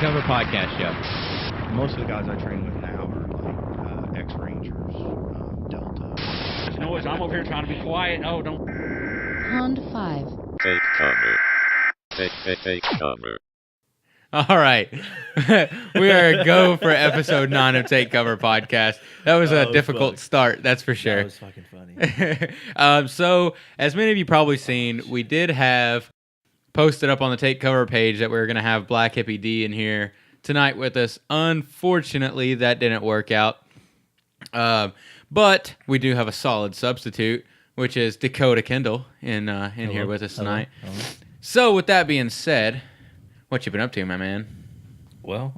Cover Podcast Show. Most of the guys I train with now are like ex-Rangers, Delta. There's noise. I'm over here trying to be quiet. Oh, don't. Pond 5. Take cover. Take cover. All right. We are a go for episode 9 of Take Cover Podcast. That was a difficult start, that's for sure. That was fucking funny. So, as many of you probably seen, we did have posted up on the Take Cover page that we were going to have Black Hippie D in here tonight with us. Unfortunately, that didn't work out. But we do have a solid substitute, which is Dakota Kendall in here with us tonight. Hello. So, with that being said, what you been up to, my man? Well,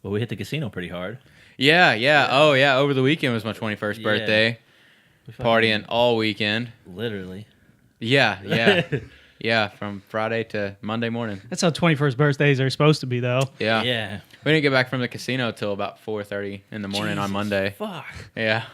we hit the casino pretty hard. Yeah. Oh, yeah. Over the weekend was my 21st birthday. Partying all weekend. Literally. Yeah. Yeah, from Friday to Monday morning. That's how 21st birthdays are supposed to be, though. Yeah. Yeah. We didn't get back from the casino till about 4:30 in the morning on Monday. Fuck. Yeah.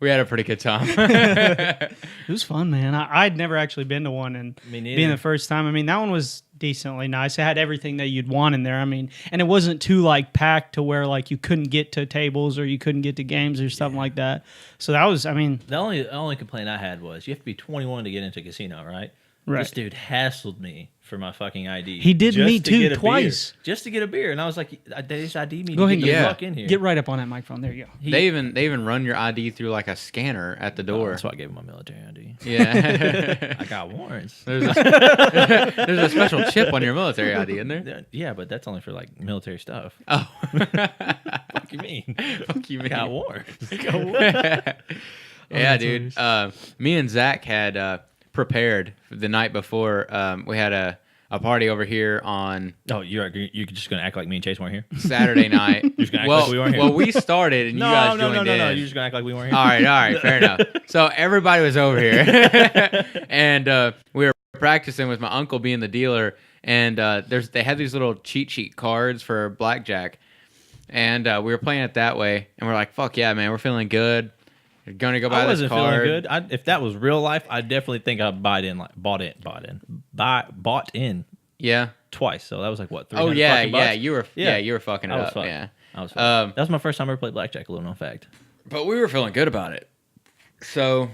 We had a pretty good time. It was fun, man. I'd never actually been to one, and Me neither. being the first time, I mean, that one was decently nice. It had everything that you'd want in there. I mean, and it wasn't too like packed to where like you couldn't get to tables or you couldn't get to games or something like that. So that was, I mean, The only complaint I had was you have to be 21 to get into a casino, right? Right. This dude hassled me for my fucking ID. He did just me to too, get a twice. beer. Just to get a beer. And I was like, they just ID me Go to ahead get and the get- fuck in here. get right up on that microphone. There you go. They even run your ID through like a scanner at the Oh, door. that's why I gave him my military ID. Yeah. I got warrants. There's a special chip on your military ID, isn't there? Yeah, but that's only for like military stuff. Oh. Fuck you mean? Fuck you, I man. got warrants. Yeah, that's dude. Me and Zach had prepared for the night before. We had a party over here on Oh, you're just gonna act like me and Chase weren't here? Saturday night. just gonna act like we weren't here? Well, we started and you guys joined in. No. You're just gonna act like we weren't here. All right, fair enough. So everybody was over here, and we were practicing with my uncle being the dealer. And they had these little cheat sheet cards for blackjack, and we were playing it that way. And we're like, "Fuck yeah, man, we're feeling good. We're gonna go buy I this wasn't card." feeling good. If that was real life, I definitely think I bought in Yeah. twice. So that was like what? Oh 300 yeah, fucking bucks? yeah. You were Yeah. you were fucking it I was up. fucked. Yeah. I was fucked. That was my first time I ever played blackjack. A little known fact. But we were feeling good about it. So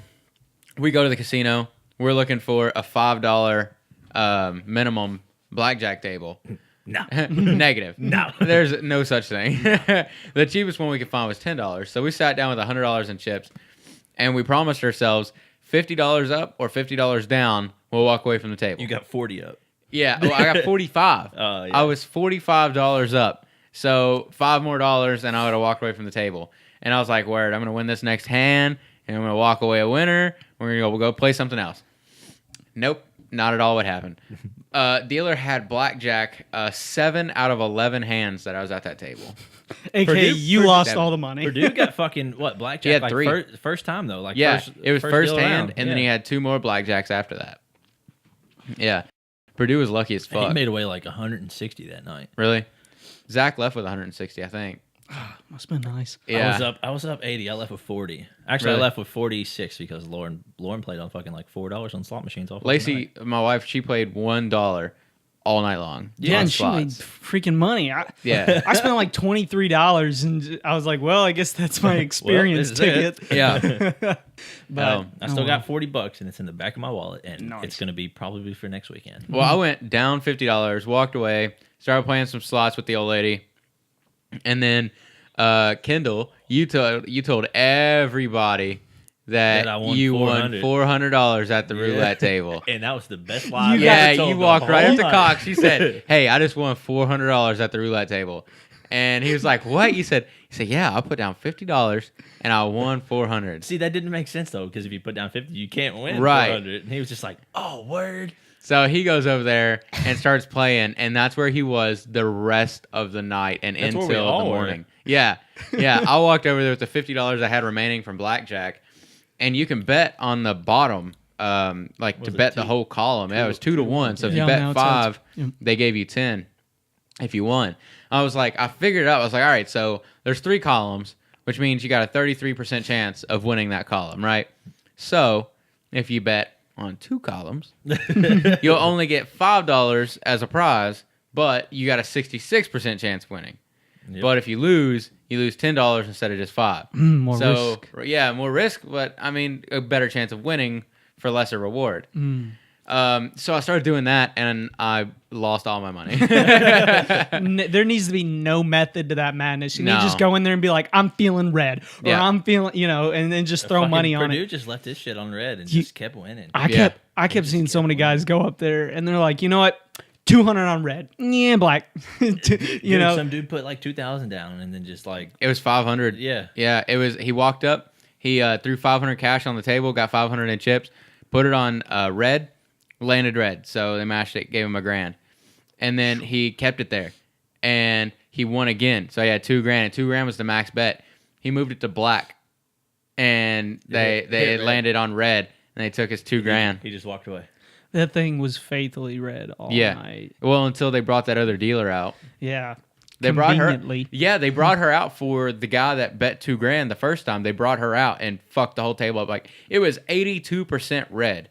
we go to the casino. We're looking for a $5 minimum blackjack table. No. Negative. No. There's no such thing. The cheapest one we could find was $10. So we sat down with $100 in chips, and we promised ourselves $50 up or $50 down, we'll walk away from the table. You got 40 up. Yeah, well, I got 45. Oh, yeah. I was $45 up. So $5 more, and I would have walked away from the table. And I was like, word, I'm going to win this next hand, and I'm going to walk away a winner. We'll go play something else. Nope, not at all what happened. Dealer had blackjack 7 out of 11 hands that I was at that table. AKA, you lost all the money. Purdue got fucking what blackjack? He had like 3. First time though. Like Yeah, it was first deal hand, around. and then he had 2 more blackjacks after that. Yeah. Purdue was lucky as He fuck. made away like 160 that night. Really? Zach left with 160, I think. Must have been nice. Yeah. I was up 80. I left with 40. Actually, Really? I left with 46 because Lauren played on fucking like $4 on slot machines all fucking Lacey, night. my wife, she played $1 all night long. Yeah, on and she made slots. freaking money. Yeah. I spent like $23, and I was like, well, I guess that's my experience this is it. ticket. Yeah. But I still well. got $40 and it's in the back of my wallet, and Nice. it's gonna be probably for next weekend. Well, I went down $50, walked away, started playing some slots with the old lady, and then Kendall, you told everybody that I won you won $400. $400 at the roulette table. And that was the best lie. I've Yeah, ever told you the walked right whole up to night. Cox. You said, "Hey, I just won $400 at the roulette table," and he was like, "What?" You said, "Yeah, I put down $50 and I won $400." See, that didn't make sense though, because if you put down 50, you can't win Right. 400. And he was just like, "Oh, word." So he goes over there and starts playing, and that's where he was the rest of the night and That's where until we all the were. morning. Yeah. I walked over there with the $50 I had remaining from blackjack, and you can bet on the bottom, like Was to it bet the 2 whole column. Yeah, it was 2 to 1. So if you Yeah, bet now it's 5, yeah. they gave you 10 if you won. I was like, I figured it out. I was like, all right, so there's 3 columns, which means you got a 33% chance of winning that column, right? So if you bet on 2 columns, you'll only get $5 as a prize, but you got a 66% chance of winning. Yep. But if you lose $10 instead of just $5. More So risk. yeah, more risk, but I mean a better chance of winning for lesser reward. So I started doing that, and I lost all my money. There needs to be no method to that madness. You need to No. just go in there and be like, I'm feeling red, or Yeah. I'm feeling, and then just throw Fucking money on Purdue it. just left his shit on red and You- just kept winning. I kept seeing so many guys go up there, and they're like, you know what, 200 on red, yeah, black. Dude, some dude put like 2,000 down and then just like It was 500. Yeah. Yeah, it was. He walked up, he threw 500 cash on the table, got 500 in chips, put it on red, landed red. So they mashed it, gave him $1,000. And then he kept it there. And he won again. So he had $2,000, and $2,000 was the max bet. He moved it to black. And they hit red. landed on red, and they took his $2,000. he just walked away. That thing was faithfully red all Yeah. night. Well, until they brought that other dealer out. Yeah. They brought her. Conveniently. Yeah, they brought her out for the guy that bet $2,000 the first time. They brought her out and fucked the whole table up. Like it was 82% red.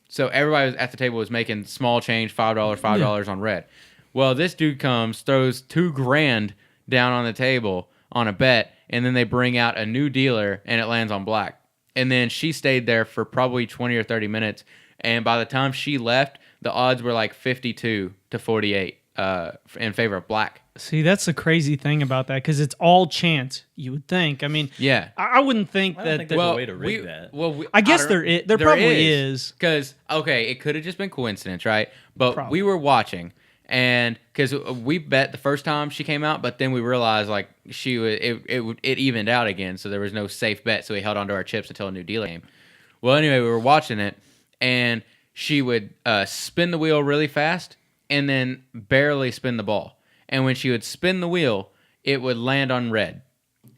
So everybody at the table was making small change, $5 on red. Well, this dude comes, throws $2,000 down on the table on a bet, and then they bring out a new dealer, and it lands on black. And then she stayed there for probably 20 or 30 minutes, and by the time she left, the odds were like 52 to 48 in favor of black. See, that's the crazy thing about that, because it's all chance, you would think. I mean, Yeah. I wouldn't think I don't that. think there's a way to rig that. I guess there probably is. Because, okay, it could have just been coincidence, right? But Probably. we were watching, and because we bet the first time she came out, but then we realized, like, it evened out again, so there was no safe bet, so we held on to our chips until a new dealer came. Well, anyway, we were watching it, and she would spin the wheel really fast and then barely spin the ball. And when she would spin the wheel, it would land on red.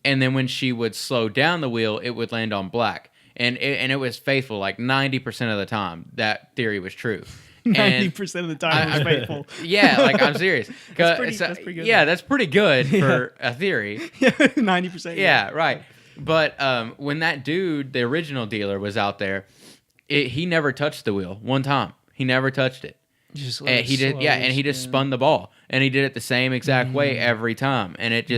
And then when she would slow down the wheel, it would land on black. And it was faithful, like 90% of the time. That theory was true. 90% of the time it was faithful. Yeah, like I'm serious. That's pretty good. Yeah, that's pretty good for a theory. 90%. Yeah, right. But when that dude, the original dealer, was out there, he never touched the wheel one time. He never touched it. Just And he did, and he just spun the ball, and he did it the same exact way every time, and it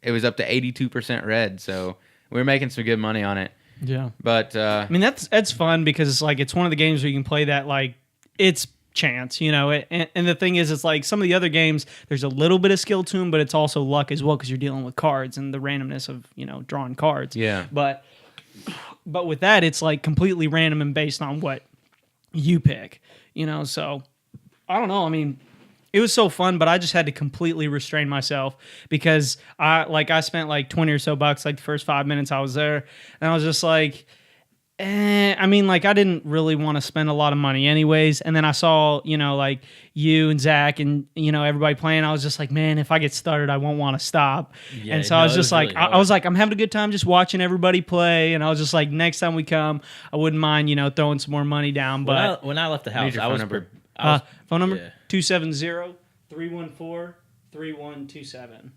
was up to 82% red. So we were making some good money on it. Yeah. But I mean, that's fun because it's like it's one of the games where you can play that like it's chance, and the thing is, it's like some of the other games, there's a little bit of skill to them, but it's also luck as well because you're dealing with cards and the randomness of drawing cards. Yeah. But with that, it's like completely random and based on what you pick. So I don't know. I mean, it was so fun, but I just had to completely restrain myself because I spent like 20 or so bucks like the first 5 minutes I was there, and I was just like, I mean, like I didn't really want to spend a lot of money anyways. And then I saw, like you and Zach and, everybody playing. I was just like, man, if I get started, I won't want to stop. Yeah, and so I was it just like, really I was like, I'm having a good time just watching everybody play. And I was just like, next time we come, I wouldn't mind, throwing some more money down. But When I left the house, your I phone was number. phone number yeah. 270-314-3127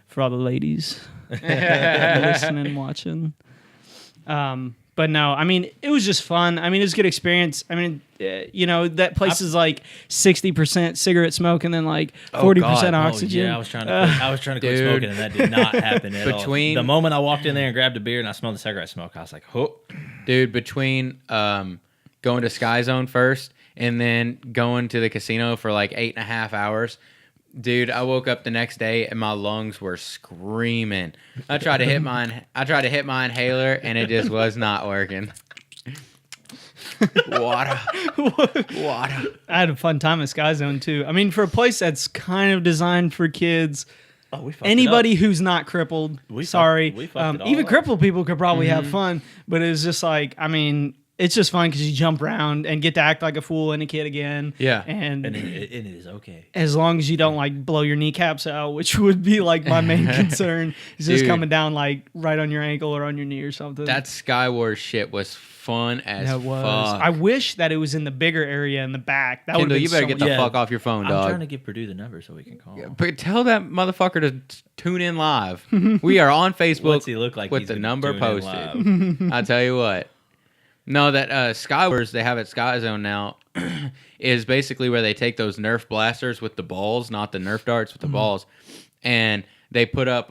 for all the ladies listening and watching. But no, I mean, it was just fun. I mean, it was a good experience. I mean, that place is like 60% cigarette smoke and then like 40% God. oxygen. Oh, yeah, I was trying to quit Dude. smoking, and that did not happen at Between- all. The moment I walked in there and grabbed a beer and I smelled the cigarette smoke, I was like, "Oh, dude, between going to Sky Zone first and then going to the casino for like 8.5 hours, dude, I woke up the next day and my lungs were screaming. I tried to hit my inhaler and it just was not working. Water. I had a fun time at Sky Zone too. I mean, for a place that's kind of designed for kids, oh, we fucked anybody it up. who's not crippled, We sorry. fucked it all Even up. crippled people could probably Mm-hmm. have fun, but it was just like, I mean, it's just fun because you jump around and get to act like a fool and a kid again. Yeah. And, and it is okay." as long as you don't like blow your kneecaps out, which would be like my main concern, is just Dude. coming down like right on your ankle or on your knee or something. That Sky Wars shit was fun as That was. fuck. I wish that it was in the bigger area in the back. That would Kendall, be you better get the Yeah. fuck off your phone, I'm trying dog. to give Purdue the number so we can call. But tell that motherfucker to tune in live. We are on Facebook What's he look like? with he's the gonna number tune in posted. live? I tell you what. No, that Skywars they have at Sky Zone now is basically where they take those Nerf blasters with the balls, not the Nerf darts with the balls, and they put up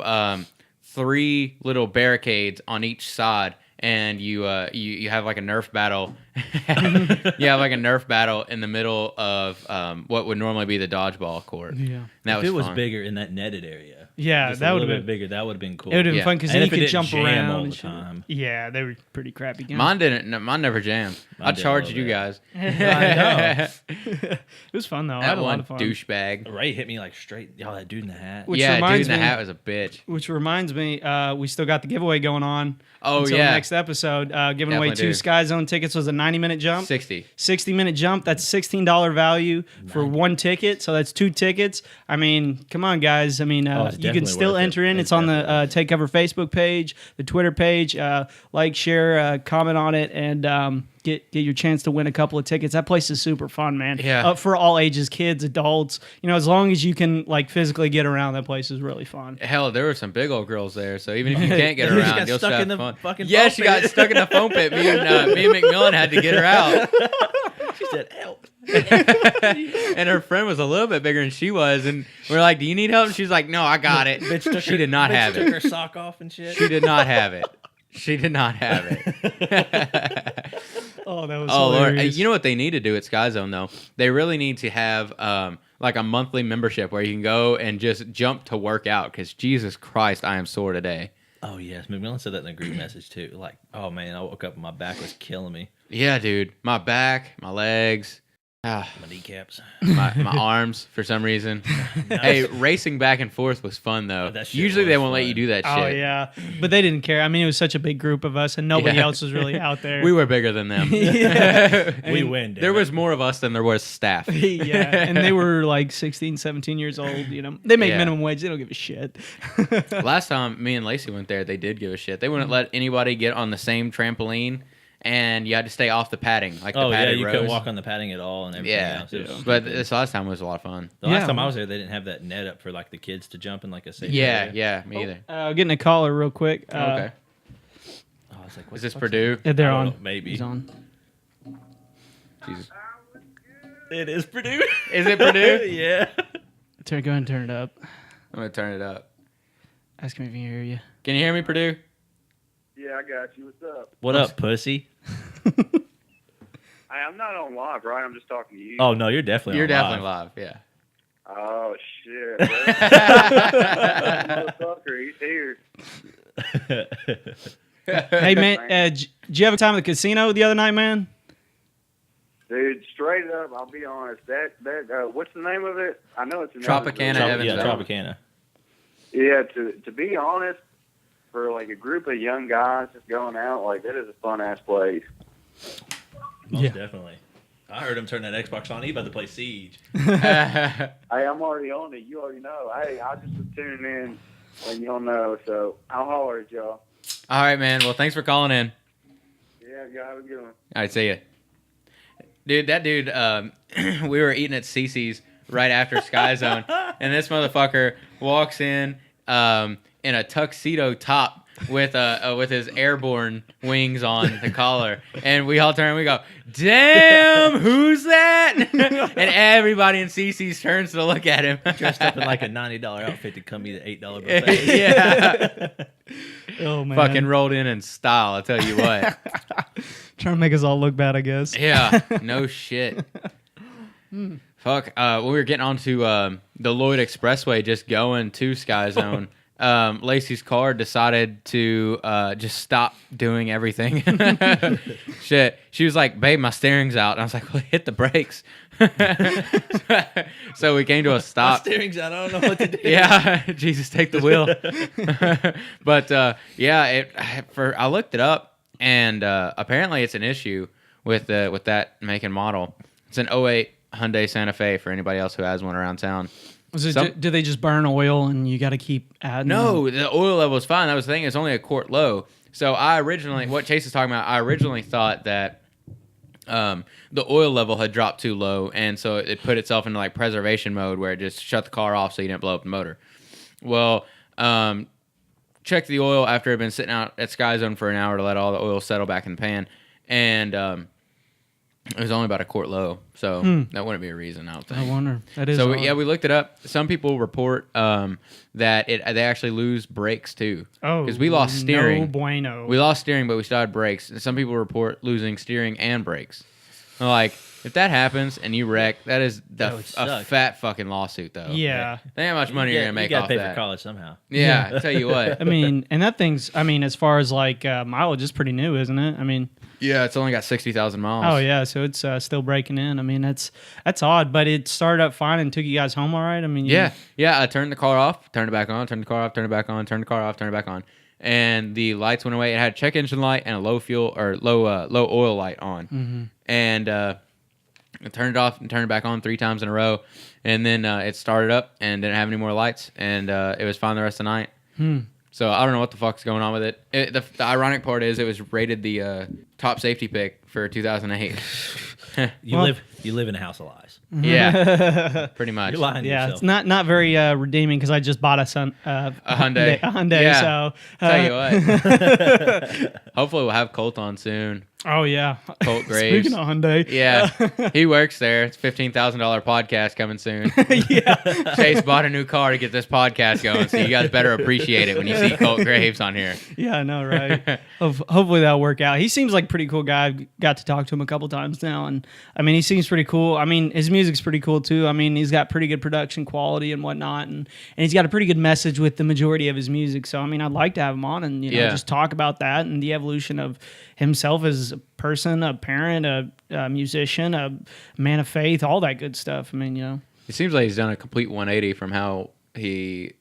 3 little barricades on each side, and you have like a Nerf battle. You have like a Nerf battle in the middle of what would normally be the dodgeball court. Yeah. And that If it was fun. bigger in that netted area. Yeah, Just that a would little have bit been bigger. That would have been cool. It would have been Yeah. fun because And then you if it could didn't jump jam around all and the shit. time. Yeah, they were pretty crappy games. Mine didn't. No, mine never jammed. Mine I did a charged little you bit. guys. I It was fun though. I That had a lot one of fun. douchebag. Ray hit me like straight. Y'all, that dude in the hat. Which Yeah, dude in reminds the me- hat was a bitch. Which reminds me, we still got the giveaway going on. Oh, until yeah. the next episode. Giving away Definitely 2 do. Sky Zone tickets was a 90-minute jump. 60. 60-minute jump. That's $16 value for 1 ticket. So that's 2 tickets. I mean, come on, guys. I mean, it's you can definitely still worth it. enter in. It's It's on the definitely Take Cover Facebook page, the Twitter page. Like, share, comment on it, and get your chance to win a couple of tickets. That place is super fun, man. Yeah. For all ages, kids, adults. You know, as long as you can like physically get around, that place is really fun. Hell, there were some big old girls there, so even if you can't get She around, got you'll stuck still in have the fun. fucking Yeah, foam she got pit. stuck in the foam pit. Me and McMillan had to get her out, She said, "Help!" and her friend was a little bit bigger than she was, and we're like, "Do you need help?" And she's like, "No, I got it." She did not have Took it. her sock off and shit. She did not have it. She did not have it. Oh, that was Oh Lord! hilarious. You know what they need to do at Sky Zone though? They really need to have like a monthly membership where you can go and just jump to work out. Because Jesus Christ, I am sore today. Oh yes, McMillan said that in a group message too. Like, oh man, I woke up and my back was killing me. Yeah, dude, my back, my legs, My kneecaps. my arms for some reason. Hey, racing back and forth was fun though. That shit Usually they was won't let fun. you do that Oh shit. yeah, but they didn't care. I mean, it was such a big group of us, and nobody Yeah. else was really out there. We were bigger than them. We win. There was more of us than there was staff. yeah, and they were like 16, 17 years old. You know, they make Yeah. minimum wage. They don't give a shit. Last time me and Lacey went there, they did give a shit. They wouldn't let anybody get on the same trampoline, and you had to stay off the padding, like the Oh yeah, padded you rows. couldn't walk on the padding at all and everything Yeah, else. It was but stupid. this last time was a lot of fun. The last Yeah. time I was there, they didn't have that net up for like the kids to jump in like a safe Yeah, area. yeah, me either. Getting a caller real quick. Okay, Oh, I was like, what is the this fuck's Purdue? They're I don't on. know, maybe. He's on. Jesus. It is Purdue. Is it Purdue? Yeah. Go ahead and turn it up. I'm gonna turn it up. Ask him if he can hear you. Can you hear me, Purdue? Yeah, I got you. What's up? What up, pussy? I'm not on live, right? I'm just talking to you. Oh no, you're definitely You're on definitely live. live. Yeah. Oh, shit. bro. Motherfucker, he's here. Hey man, did you have a time at the casino the other night, man? Dude, straight up, I'll be honest. That what's the name of it? I know it's in Tropicana, Evansville. Yeah, Evansville. Tropicana. Yeah, to be honest, for like a group of young guys just going out, like that is a fun ass place. Most Yeah. definitely. I heard him turn that Xbox on. He about to play Siege. Hey, I'm already on it. You already know. Hey, I just was tuning in when y'all know, so I'll holler at y'all. All right, man. Well, thanks for calling in. Yeah, y'all have a good one. All right, see ya. Dude, that dude, we were eating at Cece's right after Sky Zone, and this motherfucker walks in a tuxedo top with his airborne wings on the collar, and we all turn and we go, "Damn, who's that?" And everybody in Cece's turns to look at him. Dressed up in like a $90 outfit to come eat an $8 buffet. Yeah, Oh man, fucking rolled in style. I tell you what. trying to make us all look bad, I guess. Yeah, no shit. Fuck. When we were getting onto the Lloyd Expressway, just going to Sky Zone, Lacey's car decided to just stop doing everything. Shit. She was like, "Babe, my steering's out." And I was like, "Well, hit the brakes." So we came to a My stop. steering's out. I don't know what to do. Yeah, Jesus, take the wheel. But yeah, I looked it up, and apparently it's an issue with that make and model. It's an '08 Hyundai Santa Fe for anybody else who has one around town. Was it? Some- Do they just burn oil and you got to keep adding? No, the oil level is fine. That was the thing. It's only a quart low. So what Chase is talking about, I originally thought that the oil level had dropped too low, and so it put itself into like preservation mode where it just shut the car off so you didn't blow up the motor. Well, checked the oil after it had been sitting out at Sky Zone for an hour to let all the oil settle back in the pan, and it was only about a quart low, so that wouldn't be a reason. I don't think. I wonder. That is. So odd. yeah, we looked it up. Some people report that they actually lose brakes too. Oh, because we lost steering. No bueno. We lost steering, but we still had brakes. And some people report losing steering and brakes. I'm like, if that happens and you wreck, that is That would a suck. fat fucking lawsuit, though. Yeah. Think how much money you're gonna make you gotta off pay that. for college somehow. Yeah, I tell you what. I mean, and that thing's. I mean, as far as like mileage, is pretty new, isn't it? I mean. Yeah, it's only got 60,000 miles. Oh yeah, so it's still breaking in. I mean, that's odd, but it started up fine and took you guys home all right. I mean, Yeah. I turned the car off, turned it back on, turned the car off, turned it back on, turned the car off, turned it back on, and the lights went away. It had a check engine light and a low fuel or low oil light on, and I turned it off and turned it back on 3 times in a row, and then it started up and didn't have any more lights, and it was fine the rest of the night. So I don't know what the fuck's going on with it. The ironic part is it was rated the top safety pick for 2008. You live in a house of lies. Yeah, pretty much. You're lying to Yeah, yourself. it's not very redeeming because I just bought a Hyundai. A Hyundai. Yeah. So Tell you what. Hopefully we'll have Colt on soon. oh yeah, Colt Graves. Speaking of Hyundai, Yeah, he works there. It's $15,000 podcast coming soon. yeah, Chase bought a new car to get this podcast going, so you guys better appreciate it when you see Colt Graves on here. yeah, I know, right? Hopefully that'll work out. He seems like a pretty cool guy. I've got to talk to him a couple times now, and I mean, he seems pretty cool. I mean, his music's pretty cool too. I mean, he's got pretty good production quality and whatnot, and he's got a pretty good message with the majority of his music. So I mean, I'd like to have him on and Yeah. just talk about that and the evolution of himself as a person, a parent, a musician, a man of faith, all that good stuff. I mean, It seems like he's done a complete 180 from how he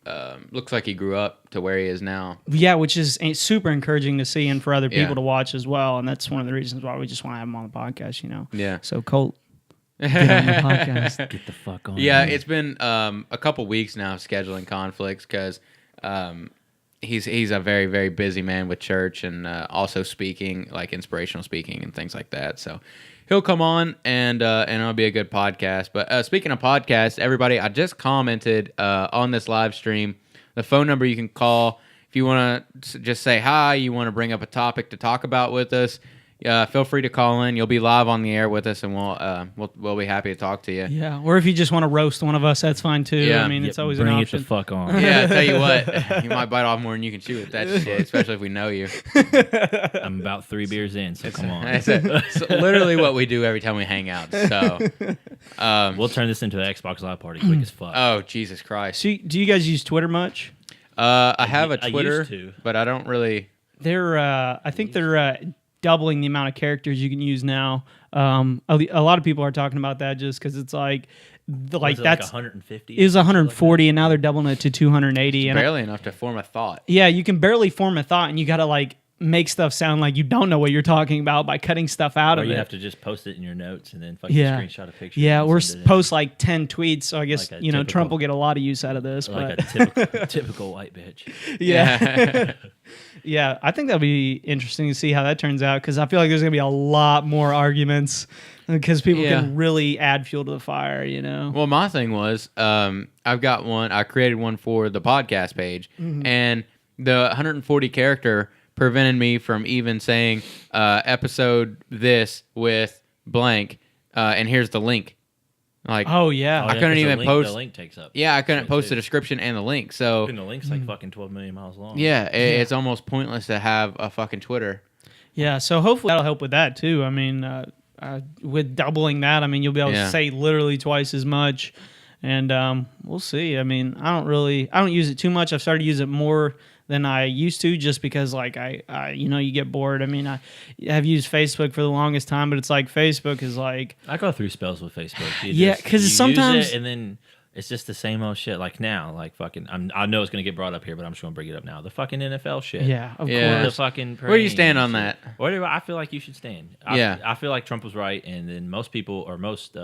looks like he grew up to where he is now. yeah, which is super encouraging to see and for other people Yeah. to watch as well. And that's one of the reasons why we just want to have him on the podcast. Yeah. So Colt, get on the podcast. Get the fuck on. Yeah, man. it's been a couple weeks now scheduling conflicts because he's a very, very busy man with church and also speaking, like inspirational speaking and things like that. So he'll come on and it'll be a good podcast. But speaking of podcasts, everybody, I just commented on this live stream the phone number you can call if you want to just say hi, you want to bring up a topic to talk about with us. Feel free to call in. You'll be live on the air with us, and we'll be happy to talk to you. Yeah, or if you just want to roast one of us, that's fine too. Yeah. I mean, it's always an Bring it option. the fuck on. Yeah, I tell you what, you might bite off more than you can chew with that shit, especially if we know you. I'm about 3 beers in, so come on. It's literally what we do every time we hang out. So, We'll turn this into an Xbox Live party quick as fuck. oh Jesus Christ! So, do you guys use Twitter much? I have a I used Twitter, to. but I don't really. I think they're doubling the amount of characters you can use now. A lot of people are talking about that just because it's like Was it that's 150. is 140, and now they're doubling it to 280. And Barely enough to form a thought. yeah, you can barely form a thought, and you got to like make stuff sound like you don't know what you're talking about by cutting stuff out Or of you it. have to just post it in your notes and then fucking Yeah. screenshot a picture. Yeah, and or send it in. post like 10 tweets. So I guess Like a Trump typical- will get a lot of use out of this. Like But a typical white bitch. yeah, yeah, I think that'll be interesting to see how that turns out because I feel like there's gonna be a lot more arguments because people Yeah. can really add fuel to the fire. Well, my thing was, I've got one. I created one for the podcast page, and the 140 character prevented me from even saying episode this with blank, and here's the link. Like, Oh yeah, I couldn't even post- The link takes up. yeah, I couldn't post the too. description and the link. So And the link's like fucking 12 million miles long. yeah, it's almost pointless to have a fucking Twitter. yeah. So hopefully that'll help with that too. I mean, with doubling that, I mean you'll be able Yeah. to say literally twice as much, and we'll see. I mean, I don't use it too much. I've started to use it more than I used to, just because like I you get bored. I mean, I have used Facebook for the longest time, but it's like Facebook is like I go through spells with Facebook. Yeah, 'cause you use sometimes- it and then it's just the same old shit. Like now, like fucking, I know it's gonna get brought up here, but I'm just gonna bring it up now. The fucking NFL shit. yeah, of Yeah. The course. fucking. Where do you praying stand and on shit. that? Where do I feel like you should stand? Yeah. I feel like Trump was right, and then most people or most.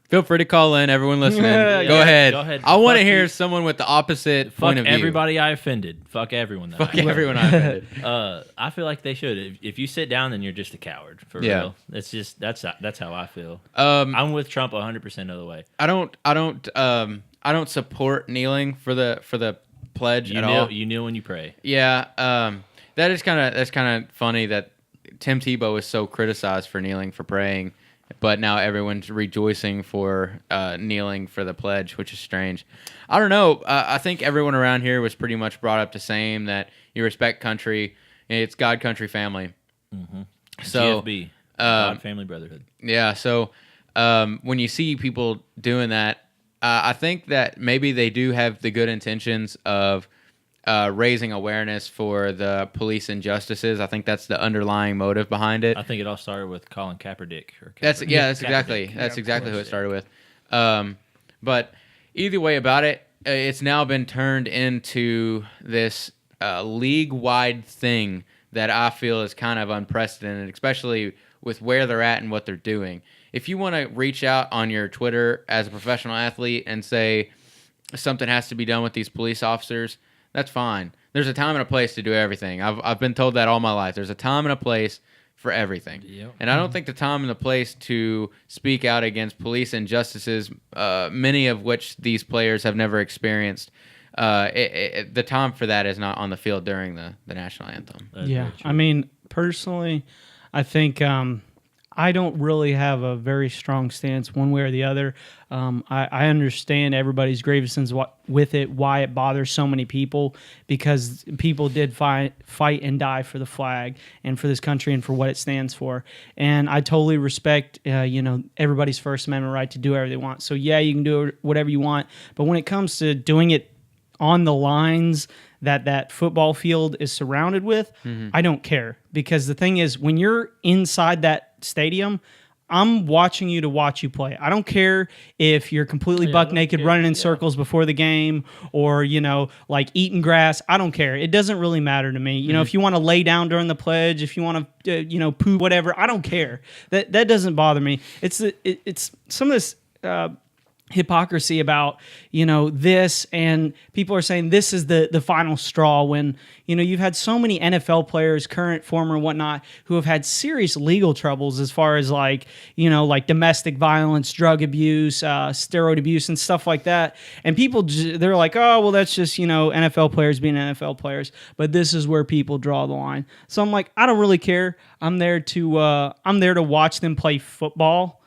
Feel free to call in, everyone listening. Yeah, Go ahead. go ahead. I want to Fuck hear you. someone with the opposite Fuck point of view. everybody I offended. Fuck everyone. That Fuck I offended. everyone I offended. I feel like they should. If you sit down, then you're just a coward. For Yeah. real. It's just that's how I feel. Um, I'm with Trump 100% of the way. I don't support kneeling for the pledge You at kneel, all. you kneel when you pray. Yeah, that's kind of funny that Tim Tebow is so criticized for kneeling for praying, but now everyone's rejoicing for kneeling for the pledge, which is strange. I don't know. I think everyone around here was pretty much brought up the same, that you respect country. It's God, country, family. Mm-hmm. So, GFB, God, family, brotherhood. yeah. So when you see people doing that, I think that maybe they do have the good intentions of raising awareness for the police injustices. I think that's the underlying motive behind it. I think it all started with Colin Kaepernick. That's exactly who it started with. But either way about it, it's now been turned into this league-wide thing that I feel is kind of unprecedented, especially with where they're at and what they're doing. If you want to reach out on your Twitter as a professional athlete and say something has to be done with these police officers, that's fine. There's a time and a place to do everything. I've been told that all my life. There's a time and a place for everything. Yep. And I don't think the time and the place to speak out against police injustices, many of which these players have never experienced, the time for that is not on the field during the national anthem. Yeah, I mean, personally, I think I don't really have a very strong stance one way or the other. I understand everybody's grievances with it, why it bothers so many people, because people did fight and die for the flag and for this country and for what it stands for. And I totally respect, everybody's First Amendment right to do whatever they want. So yeah, you can do whatever you want. But when it comes to doing it on the lines that football field is surrounded with, I don't care. Because the thing is, when you're inside that stadium, I'm watching you to watch you play. I don't care if you're completely buck naked running in circles before the game or, like eating grass. I don't care. It doesn't really matter to me. If you want to lay down during the pledge, if you want to, poo, whatever, I don't care. That doesn't bother me. It's some of this hypocrisy about this, and people are saying this is the final straw when you've had so many NFL players, current, former, whatnot, who have had serious legal troubles as far as like domestic violence, drug abuse, steroid abuse, and stuff like that. And people they're like, oh well, that's just NFL players being NFL players. But this is where people draw the line. So I'm like, I don't really care. I'm there to watch them play football.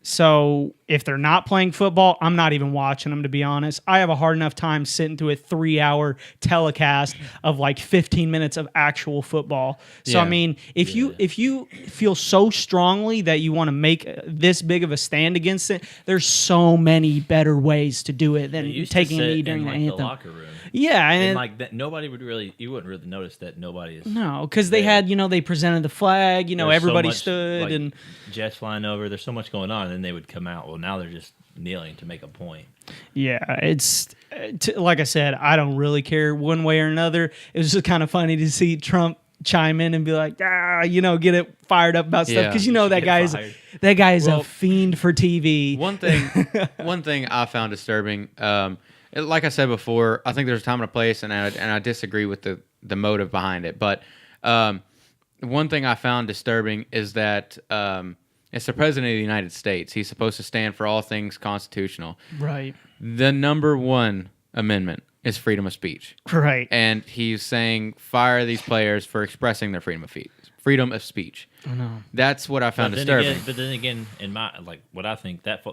So if they're not playing football, I'm not even watching them, to be honest. I have a hard enough time sitting through a 3-hour telecast of like 15 minutes of actual football. So, I mean, if you feel so strongly that you want to make this big of a stand against it, there's so many better ways to do it than taking a knee during the anthem. The locker room. Yeah. And like that, nobody would really, you wouldn't really notice that nobody is. No, because they had, they presented the flag, There's everybody so much, stood like, and jets flying over. There's so much going on. And then they would come out. Well, now they're just kneeling to make a point. Yeah, it's like I said, I don't really care one way or another. It was just kind of funny to see Trump chime in and be like, get it fired up about stuff, because that guy is a fiend for TV. One thing I found disturbing, like I said before, I think there's a time and a place, and I disagree with the motive behind it. But one thing I found disturbing is that it's the president of the United States. He's supposed to stand for all things constitutional. Right. The number one amendment is freedom of speech. Right. And he's saying fire these players for expressing their freedom of speech. I know. That's what I found disturbing. But then again, in my what I think that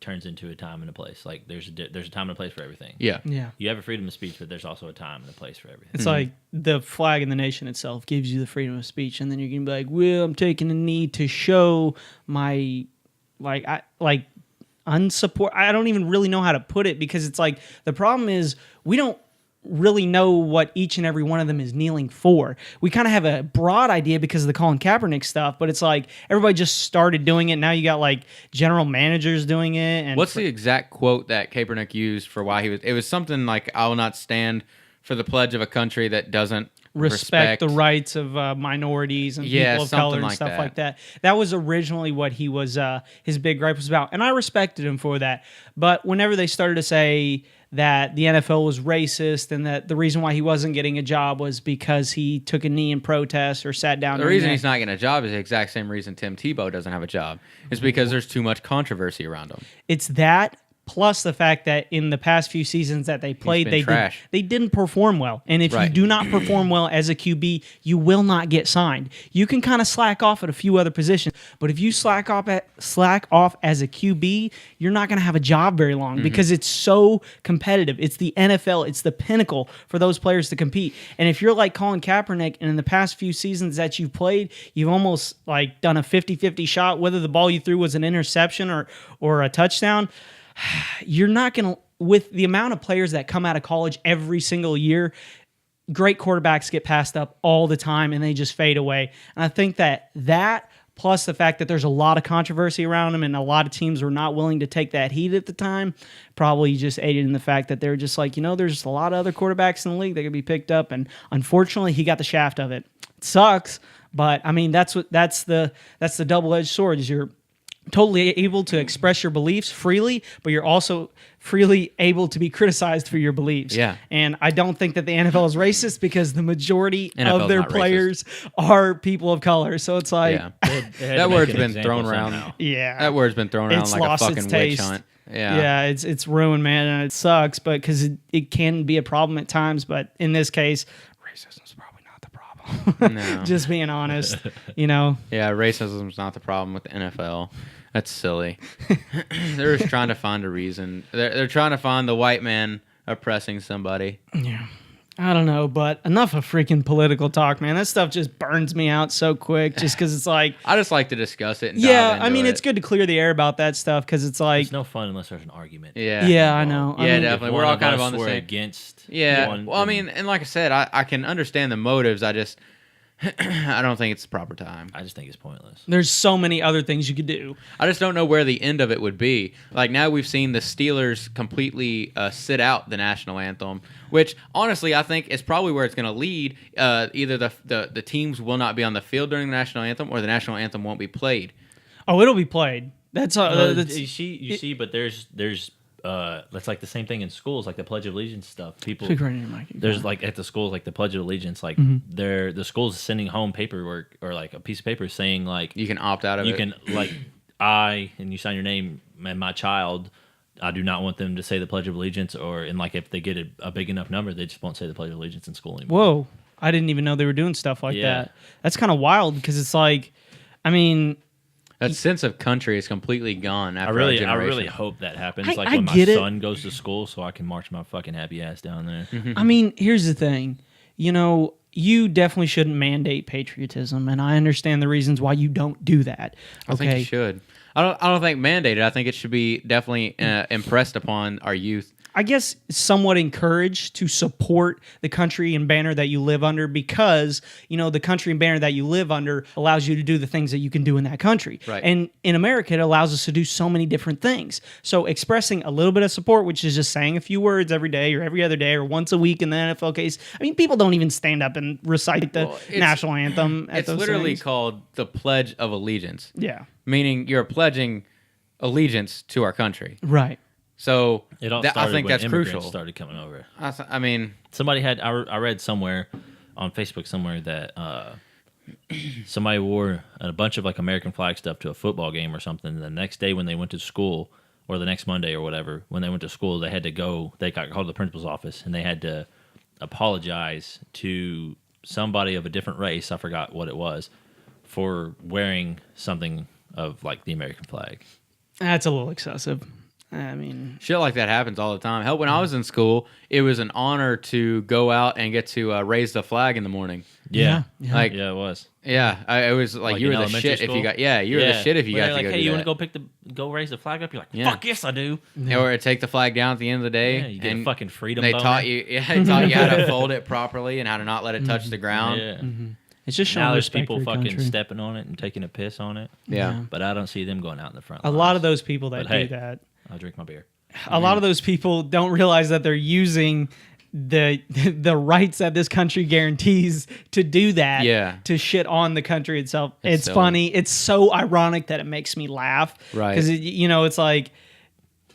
turns into a time and a place. Like there's a time and a place for everything. Yeah. You have a freedom of speech, but there's also a time and a place for everything. It's like the flag and the nation itself gives you the freedom of speech, and then you're gonna be like, well, I'm taking a knee to show my unsupport. I don't even really know how to put it, because it's like the problem is we don't really know what each and every one of them is kneeling for. We kind of have a broad idea because of the Colin Kaepernick stuff, but it's like everybody just started doing it. Now you got like general managers doing it. And what's the exact quote that Kaepernick used for why he was? It was something like, "I will not stand for the pledge of a country that doesn't respect the rights of minorities and people of color and stuff like that." That was originally what he was. His big gripe was about, and I respected him for that. But whenever they started to say that the NFL was racist and that the reason why he wasn't getting a job was because he took a knee in protest or sat down. The reason he's not getting a job is the exact same reason Tim Tebow doesn't have a job. It's because there's too much controversy around him. It's that, plus the fact that in the past few seasons that they played, been trash. they didn't perform well. And if you Right. do not perform well as a QB, you will not get signed. You can kind of slack off at a few other positions, but if you slack off as a QB, you're not going to have a job very long because it's so competitive. It's the NFL. It's the pinnacle for those players to compete. And if you're like Colin Kaepernick, and in the past few seasons that you've played, you've almost like done a 50-50 shot, whether the ball you threw was an interception or a touchdown, you're not going to, with the amount of players that come out of college every single year, great quarterbacks get passed up all the time and they just fade away. And I think that plus the fact that there's a lot of controversy around them and a lot of teams were not willing to take that heat at the time, probably just aided in the fact that they're just like, there's a lot of other quarterbacks in the league that could be picked up. And unfortunately, he got the shaft of it. It sucks, but I mean, that's the double-edged sword is you're totally able to express your beliefs freely, but you're also freely able to be criticized for your beliefs. Yeah. And I don't think that the NFL is racist because the majority NFL of is their not players are people of color. So it's like, Yeah. That word's been thrown around. yeah. That word's been thrown around It's like a lost its fucking witch taste. hunt. Yeah, it's ruined, man, and it sucks, but because it can be a problem at times, but in this case, racism's probably not the problem. No. Just being honest, Yeah, racism's not the problem with the NFL. That's silly. They're just trying to find a reason. They're trying to find the white man oppressing somebody. Yeah. I don't know, but enough of freaking political talk, man. That stuff just burns me out so quick just because it's like... I just like to discuss it and Yeah, dive into I mean, it. it's good to clear the air about that stuff because it's like... It's no fun unless there's an argument. Yeah. Yeah, I know. I Yeah, mean, definitely. If We're one all kind of us on the were same... against Yeah, one, well, I then mean, and like I said, I can understand the motives. I just... I don't think it's the proper time. I just think it's pointless. There's so many other things you could do. I just don't know where the end of it would be. Like now we've seen the Steelers completely sit out the national anthem, which honestly I think is probably where it's going to lead. Either the teams will not be on the field during the national anthem, or the national anthem won't be played. Oh, it'll be played. That's You see, but there's that's like the same thing in schools, like the Pledge of Allegiance stuff. People, Speak right in your mic. there's like at the schools, like the Pledge of Allegiance, like the school's sending home paperwork or like a piece of paper saying like You can opt out of you it. can like and you sign your name and my child. I do not want them to say the Pledge of Allegiance, and like if they get a big enough number, they just won't say the Pledge of Allegiance in school anymore. Whoa, I didn't even know they were doing stuff like Yeah. that. That's kind of wild because it's like, I mean, That sense of country is completely gone after I our really generation. hope that happens. I Like when my get it. son goes to school, so I can march my fucking happy ass down there. I mean, here's the thing. You definitely shouldn't mandate patriotism, and I understand the reasons why you don't do that. I think you should. I don't think mandated. I think it should be definitely impressed upon our youth. I guess somewhat encouraged to support the country and banner that you live under because, the country and banner that you live under allows you to do the things that you can do in that country. Right. And in America, it allows us to do so many different things. So expressing a little bit of support, which is just saying a few words every day or every other day or once a week in the NFL case. I mean, people don't even stand up and recite the national anthem at It's those literally things. called the Pledge of Allegiance, Yeah. meaning you're pledging allegiance to our country. Right. So It all I started think when that's immigrants crucial. started coming over. I mean, Somebody had I read somewhere on Facebook somewhere that somebody wore a bunch of like American flag stuff to a football game or something. The next day when they went to school, or the next Monday or whatever, when they went to school, they had to go. They got called to the principal's office and they had to apologize to somebody of a different race. I forgot what it was, for wearing something of like the American flag. That's a little excessive. I mean, shit like that happens all the time. Hell, when I was in school, it was an honor to go out and get to raise the flag in the morning. Yeah. Like, Yeah, it was. it was like you in were the elementary shit if school? you got. Yeah, you were the shit if you Where got they're to like, go. hey, do you that. want to go raise the flag up? You're like, Yeah. fuck yes, I do. Or take the flag down at the end of the day. Yeah, you get a and fucking freedom They boner. taught you. Yeah, they taught you how to fold it properly and how to not let it touch the ground. Yeah. it's just showing Now there's respect people for your fucking country. stepping on it and taking a piss on it. Yeah. But I don't see them going out in the front. A lot of those people that But hey, do that. I'll drink my beer. A lot of those people don't realize that they're using the rights that this country guarantees to do that. Yeah. To shit on the country itself. It's silly. funny. It's so ironic that it makes me laugh. Right. Because it's like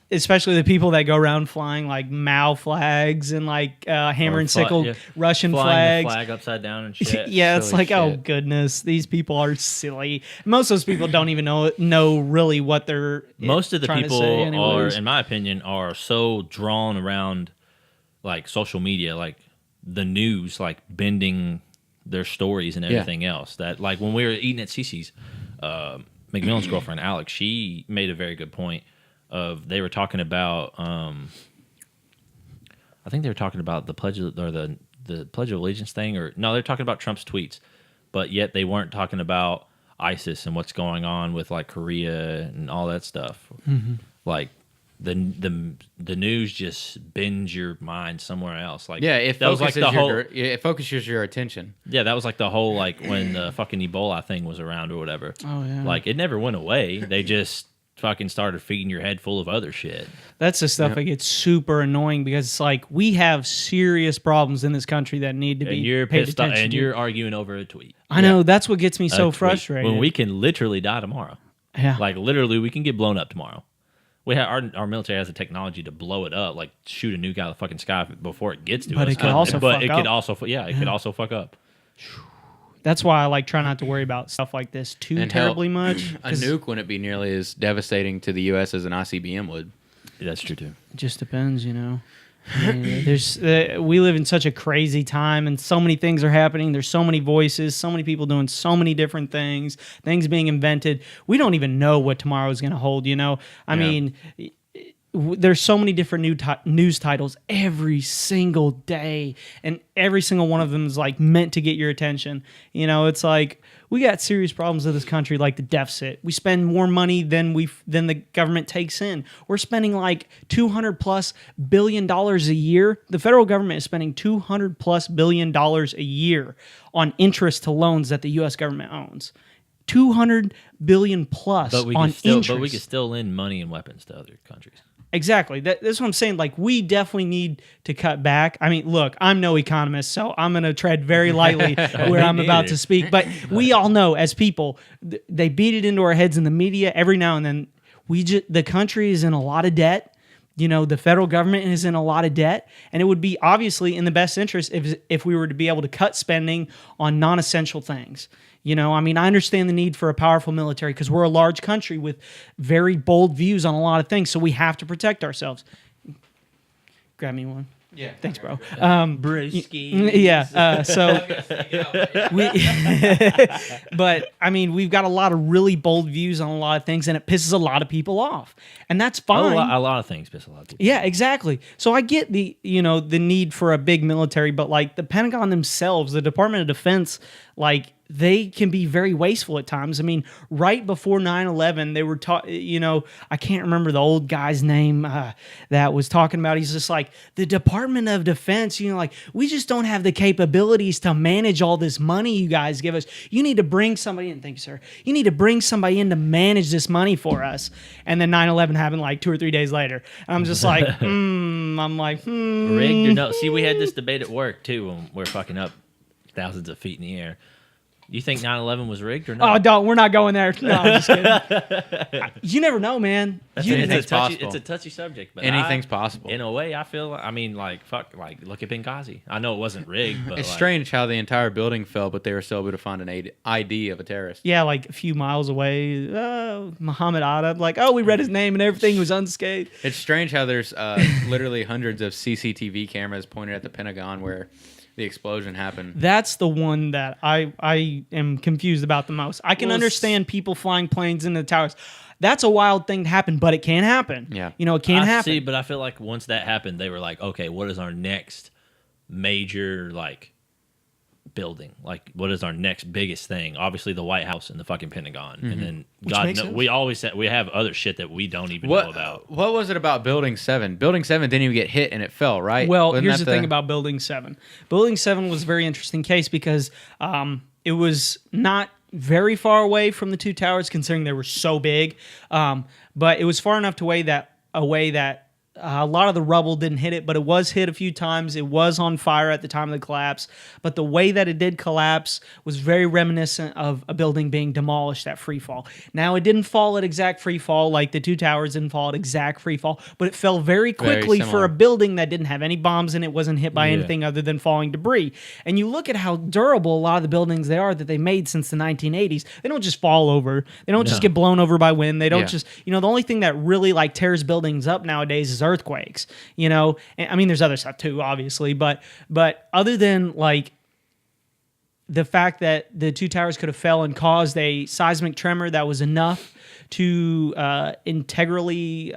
especially the people that go around flying like Mao flags and like hammer Or and sickle Russian flying flags. the flag upside down and shit. Yeah, it's Silly like, oh shit. goodness, these people are silly. Most of those people don't even know really what they're Most of the trying people to say are, anyways. in my opinion, are so drawn around like social media, like the news, like bending their stories and everything else. That like when we were eating at Cece's, McMillan's girlfriend Alex, she made a very good point. They were talking about, I think they were talking about the pledge of, or the Pledge of Allegiance thing, or no, they're talking about Trump's tweets, but yet they weren't talking about ISIS and what's going on with like Korea and all that stuff. Like the news just bends your mind somewhere else. Like it that was like focuses the whole it focuses your attention. yeah, that was like the whole like when the fucking Ebola thing was around or whatever. Oh yeah, Like it never went away. They just fucking started feeding your head full of other shit. that's the stuff that gets super annoying because it's like we have serious problems in this country that need to be And you're paid pissed off, attention and to. you're arguing over a tweet. I know that's what gets me A so tweet. frustrated. When we can literally die tomorrow. yeah, Like literally, we can get blown up tomorrow. We have our military has the technology to blow it up, like shoot a nuke out of the fucking sky before it gets to But us. it could also but fuck it could up. also, it could also fuck up. that's why I like try not to worry about stuff like this too And terribly much. A 'cause nuke wouldn't be nearly as devastating to the U.S. as an ICBM would. That's true too. It just depends, you know. I mean, there's we live in such a crazy time, and so many things are happening. There's so many voices, so many people doing so many different things, things being invented. We don't even know what tomorrow is going to hold. You know, I mean, there's so many different news titles every single day, and every single one of them is like meant to get your attention. You know, it's like we got serious problems in this country, like the deficit. We spend more money than the government takes in. We're spending like $200+ billion a year. The federal government is spending $200+ billion a year on interest to loans that the U.S. government owns. $200 billion plus But we on could still, interest. but we could still lend money and weapons to other countries. Exactly. That's what I'm saying. Like, we definitely need to cut back. I mean, look, I'm no economist, so I'm going to tread very lightly where I'm about neither. to speak. But we all know, as people, they beat it into our heads in the media every now and then. The country is in a lot of debt. You know, the federal government is in a lot of debt, and it would be obviously in the best interest if we were to be able to cut spending on non-essential things. You know, I mean, I understand the need for a powerful military because we're a large country with very bold views on a lot of things, so we have to protect ourselves. Grab me one. Yeah. Thanks, bro. Brewskis. Yeah. So but I mean, we've got a lot of really bold views on a lot of things, and it pisses a lot of people off, and that's fine. A lot of things piss a lot of people. Yeah, exactly. So I get the need for a big military, but like the Pentagon themselves, the Department of Defense, like they can be very wasteful at times. I mean, right before 9/11, they were I can't remember the old guy's name that was talking about. He's just like, the Department of Defense, like, we just don't have the capabilities to manage all this money you guys give us. You need to bring somebody in. Thank you, sir. You need to bring somebody in to manage this money for us. And then 9/11 happened like 2 or 3 days later. And I'm just like, Rigged or no? See, we had this debate at work too when we're fucking up thousands of feet in the air. You think 9/11 was rigged or not? Oh, we're not going there. No, I'm just kidding. You never know, man. Anything's possible. It's a touchy subject, but Anything's possible. In a way, I feel. I mean, like fuck, like look at Benghazi. I know it wasn't rigged, but It's like, strange how the entire building fell, but they were still able to find an ID of a terrorist. Yeah, like a few miles away, Muhammad Atta. Like, we read his name and everything was unscathed. It's strange how there's literally hundreds of CCTV cameras pointed at the Pentagon where the explosion happened. That's the one that I am confused about the most. I can understand people flying planes into the towers. That's a wild thing to happen, but it can happen. Yeah. It can happen. See, but I feel like once that happened, they were like, okay, what is our next major like building? Like, what is our next biggest thing? Obviously, the White House and the fucking Pentagon, and then God, makes sense. we always said we have other shit that we don't even know about. What was it about Building 7? Building 7 didn't even get hit and it fell, right? Well, Wasn't here's that the thing about Building 7. Building 7 was a very interesting case because it was not very far away from the two towers, considering they were so big. But it was far enough away that a lot of the rubble didn't hit it, but it was hit a few times. It was on fire at the time of the collapse. But the way that it did collapse was very reminiscent of a building being demolished at free fall. Now, it didn't fall at exact free fall, like the two towers didn't fall at exact free fall, but it fell very quickly for similar. a building that didn't have any bombs in it, wasn't hit by anything other than falling debris. And you look at how durable a lot of the buildings they are that they made since the 1980s. They don't just fall over. They don't just get blown over by wind. They don't just, the only thing that really like tears buildings up nowadays is earthquakes, And, I mean, there's other stuff too, obviously, but other than like the fact that the two towers could have fell and caused a seismic tremor that was enough to integrally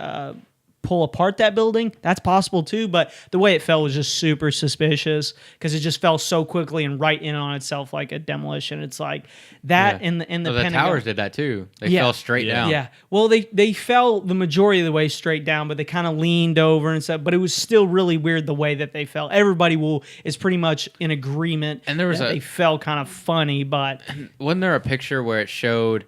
pull apart that building, that's possible too, but the way it fell was just super suspicious because it just fell so quickly and right in on itself like a demolition. It's like that in the Pentagon. towers did that too. They fell straight down. Yeah. Well, they fell the majority of the way straight down, but they kind of leaned over and stuff. But it was still really weird the way that they fell. Everybody is pretty much in agreement. And there was they fell kind of funny, but wasn't there a picture where it showed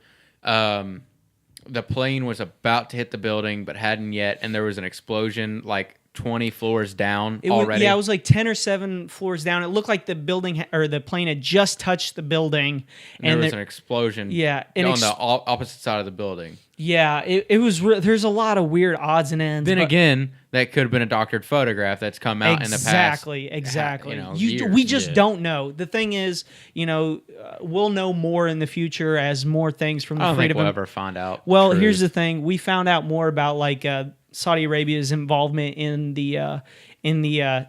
the plane was about to hit the building but hadn't yet, and there was an explosion like 20 floors down already? It was like 10 or 7 floors down. It looked like the building or the plane had just touched the building, and there was an explosion. Yeah, on the opposite side of the building. Yeah, it was. There's a lot of weird odds and ends. Then again, that could have been a doctored photograph that's come out in the past. Exactly. Years. We just don't know. The thing is, we'll know more in the future as more things from the I don't think freedom. we'll ever find out. Well, truth. here's the thing: we found out more about like Saudi Arabia's involvement in the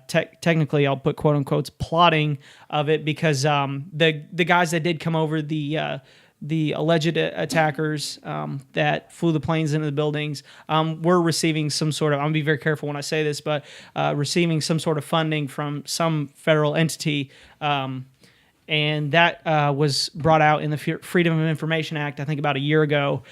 technically, I'll put quote unquote plotting of it, because the guys that did come over, the alleged attackers that flew the planes into the buildings were receiving some sort of, I'm going to be very careful when I say this, but receiving some sort of funding from some federal entity. And that was brought out in the Freedom of Information Act, I think about a year ago.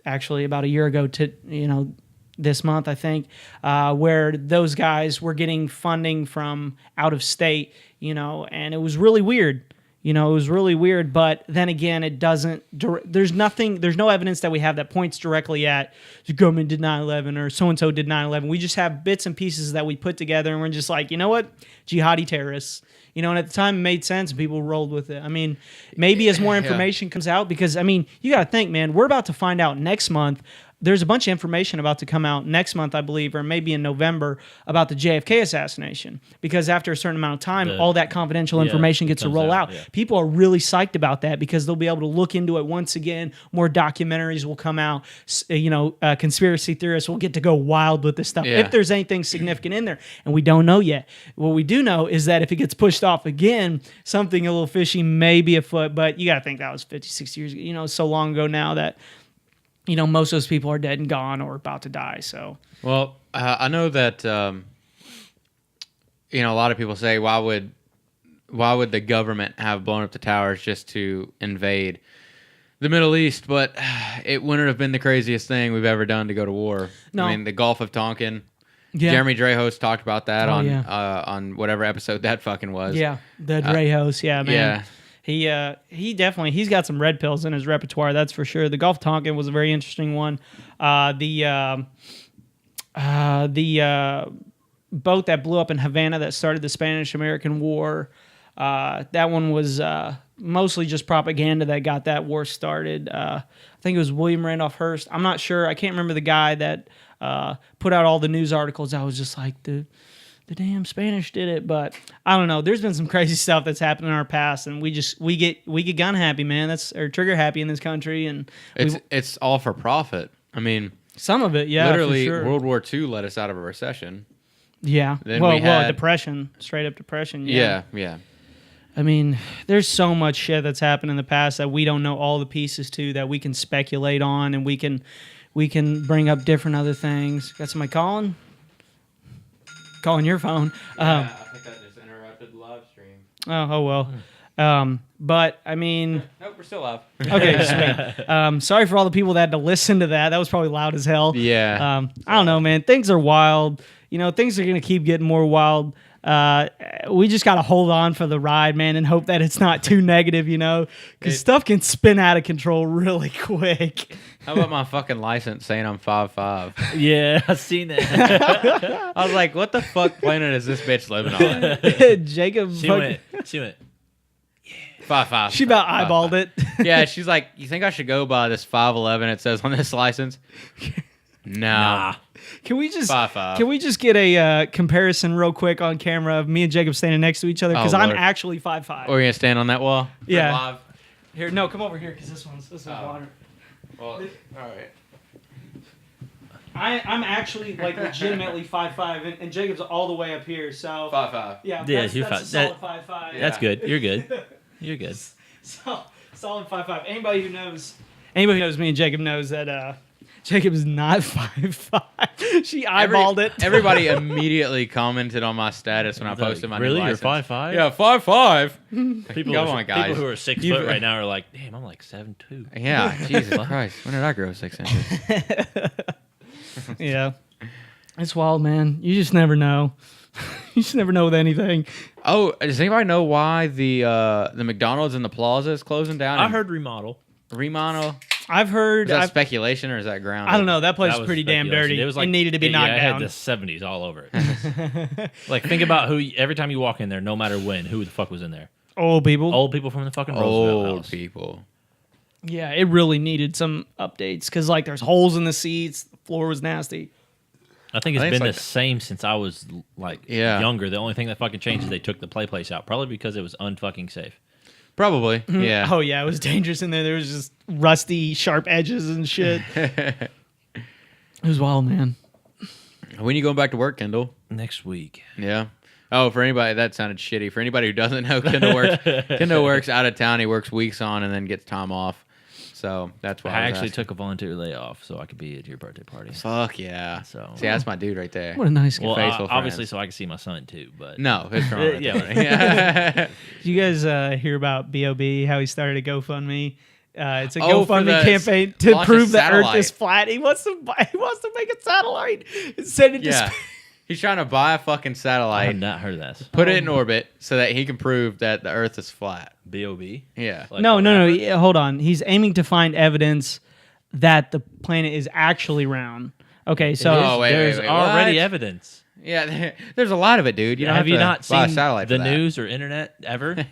Actually, about a year ago to, this month, I think, where those guys were getting funding from out of state, and it was really weird. It was really weird, but then again, it doesn't, there's no evidence that we have that points directly at the government did 9/11 or so-and-so did 9/11. We just have bits and pieces that we put together, and we're just like, you know what? Jihadi terrorists. And at the time it made sense and people rolled with it. I mean, maybe as more information comes out, because, I mean, you got to think, man, we're about to find out next month. There's a bunch of information about to come out next month, I believe, or maybe in November, about the JFK assassination. Because after a certain amount of time, all that confidential information gets to roll out. Yeah. People are really psyched about that because they'll be able to look into it once again. More documentaries will come out. Conspiracy theorists will get to go wild with this stuff if there's anything significant in there. And we don't know yet. What we do know is that if it gets pushed off again, something a little fishy may be afoot. But you got to think that was 50, 60 years ago. So long ago now that most of those people are dead and gone or about to die. So, well, I know that a lot of people say, why would the government have blown up the towers just to invade the Middle East? But it wouldn't have been the craziest thing we've ever done to go to war. No. I mean, the Gulf of Tonkin. Yeah. Jeremy Dreyhos talked about that on whatever episode that fucking was. Yeah, the Dreyhos. Yeah, man. Yeah. He definitely, he's got some red pills in his repertoire, that's for sure. The Gulf Tonkin was a very interesting one. The boat that blew up in Havana that started the Spanish-American War, that one was mostly just propaganda that got that war started. I think it was William Randolph Hearst. I'm not sure. I can't remember the guy that put out all the news articles. I was just like, the damn Spanish did it, but I don't know. There's been some crazy stuff that's happened in our past, and we get gun happy, man. Or trigger happy in this country, and it's all for profit. I mean, some of it, yeah. Literally, for sure. World War II led us out of a recession. Yeah. Then we had depression, straight up depression. Yeah. I mean, there's so much shit that's happened in the past that we don't know all the pieces to, that we can speculate on, and we can bring up different other things. Got somebody calling? Calling your phone. I think that just interrupted the live stream. Oh well. But I mean, nope, we're still live. Okay, sweet. Sorry for all the people that had to listen to that. That was probably loud as hell. Yeah. I don't know, man. Things are wild. Things are gonna keep getting more wild. We just gotta hold on for the ride, man, and hope that it's not too negative, because stuff can spin out of control really quick. How about my fucking license saying I'm 5'5"? Yeah, I've seen that. I was like, what the fuck planet is this bitch living on? Jacob. She went. 5'5". She about eyeballed it. Yeah, she's like, you think I should go by this 5'11" it says on this license? No. Nah. Can we just 5'5". Can we just get a comparison real quick on camera of me and Jacob standing next to each other? Because Oh, I'm Lord. actually 5'5". Or are you going to stand on that wall? Yeah. Live? Here, no, come over here because this one's Oh. water. Well, all right. I'm actually like legitimately 5'5", and Jacob's all the way up here. So 5'5". yeah, Yeah, that's, you're that's fine. a solid 5'5". That's good. You're good. You're good. So solid 5'5". Anybody who knows me and Jacob knows that Jacob is not 5'5". She eyeballed it. Everybody immediately commented on my status when I posted my new Really? You're license. 5'5"? Yeah, 5'5". People, Come who are, on, guys. people who are 6 foot right now are like, damn, I'm like 7'2". Yeah, Jesus Christ. When did I grow 6 inches? Yeah, it's wild, man. You just never know. You just never know with anything. Oh, does anybody know why the McDonald's in the Plaza is closing down? I in heard remodel. remodel. I've heard. Is that speculation or is that ground? I don't know. That place That is was pretty damn speculation. dirty. It was like needed to be knocked It down. had the 70s all over it. Like, think about who. Every time you walk in there, no matter when, who the fuck was in there? Old people. Old people from the fucking Roosevelt Old house. people. Yeah, it really needed some updates because like there's holes in the seats. The floor was nasty. I think it's I think been it's the like- same since I was like Yeah. younger. The only thing that fucking changed is they took the place out, probably because it was unfucking safe. Probably. Yeah. Oh yeah, it was dangerous in there. There was just rusty, sharp edges and shit. It was wild, man. When you going back to work, Kendall? Next week, Yeah. Oh, for anybody that sounded shitty. For anybody who doesn't know, Kendall works out of town. He works weeks on and then gets time off. So that's why I I was actually asking. took a volunteer layoff so I could be at your birthday party. Fuck yeah. So- See, that's my dude right there. What a nice guy. Well, faithful obviously, friends. so I can see my son too. But No, it's wrong. Right Yeah. yeah. Did you guys hear about B.O.B., how he started a GoFundMe? It's a Oh, for GoFundMe the campaign to launch a prove the Earth satellite. is flat. He wants to make a satellite and send it to Yeah. space. He's trying to buy a fucking I have satellite, not heard of that. put it in orbit so that he can prove that the Earth is flat. B.O.B. Yeah. Like No. the rapper? Yeah, hold on. He's aiming to find evidence that the planet is actually round. Okay, so There's- Oh, wait, there's wait, already what? evidence. Yeah, there's a lot of it, dude. You don't have you to not buy seen a satellite the for that. news or internet ever?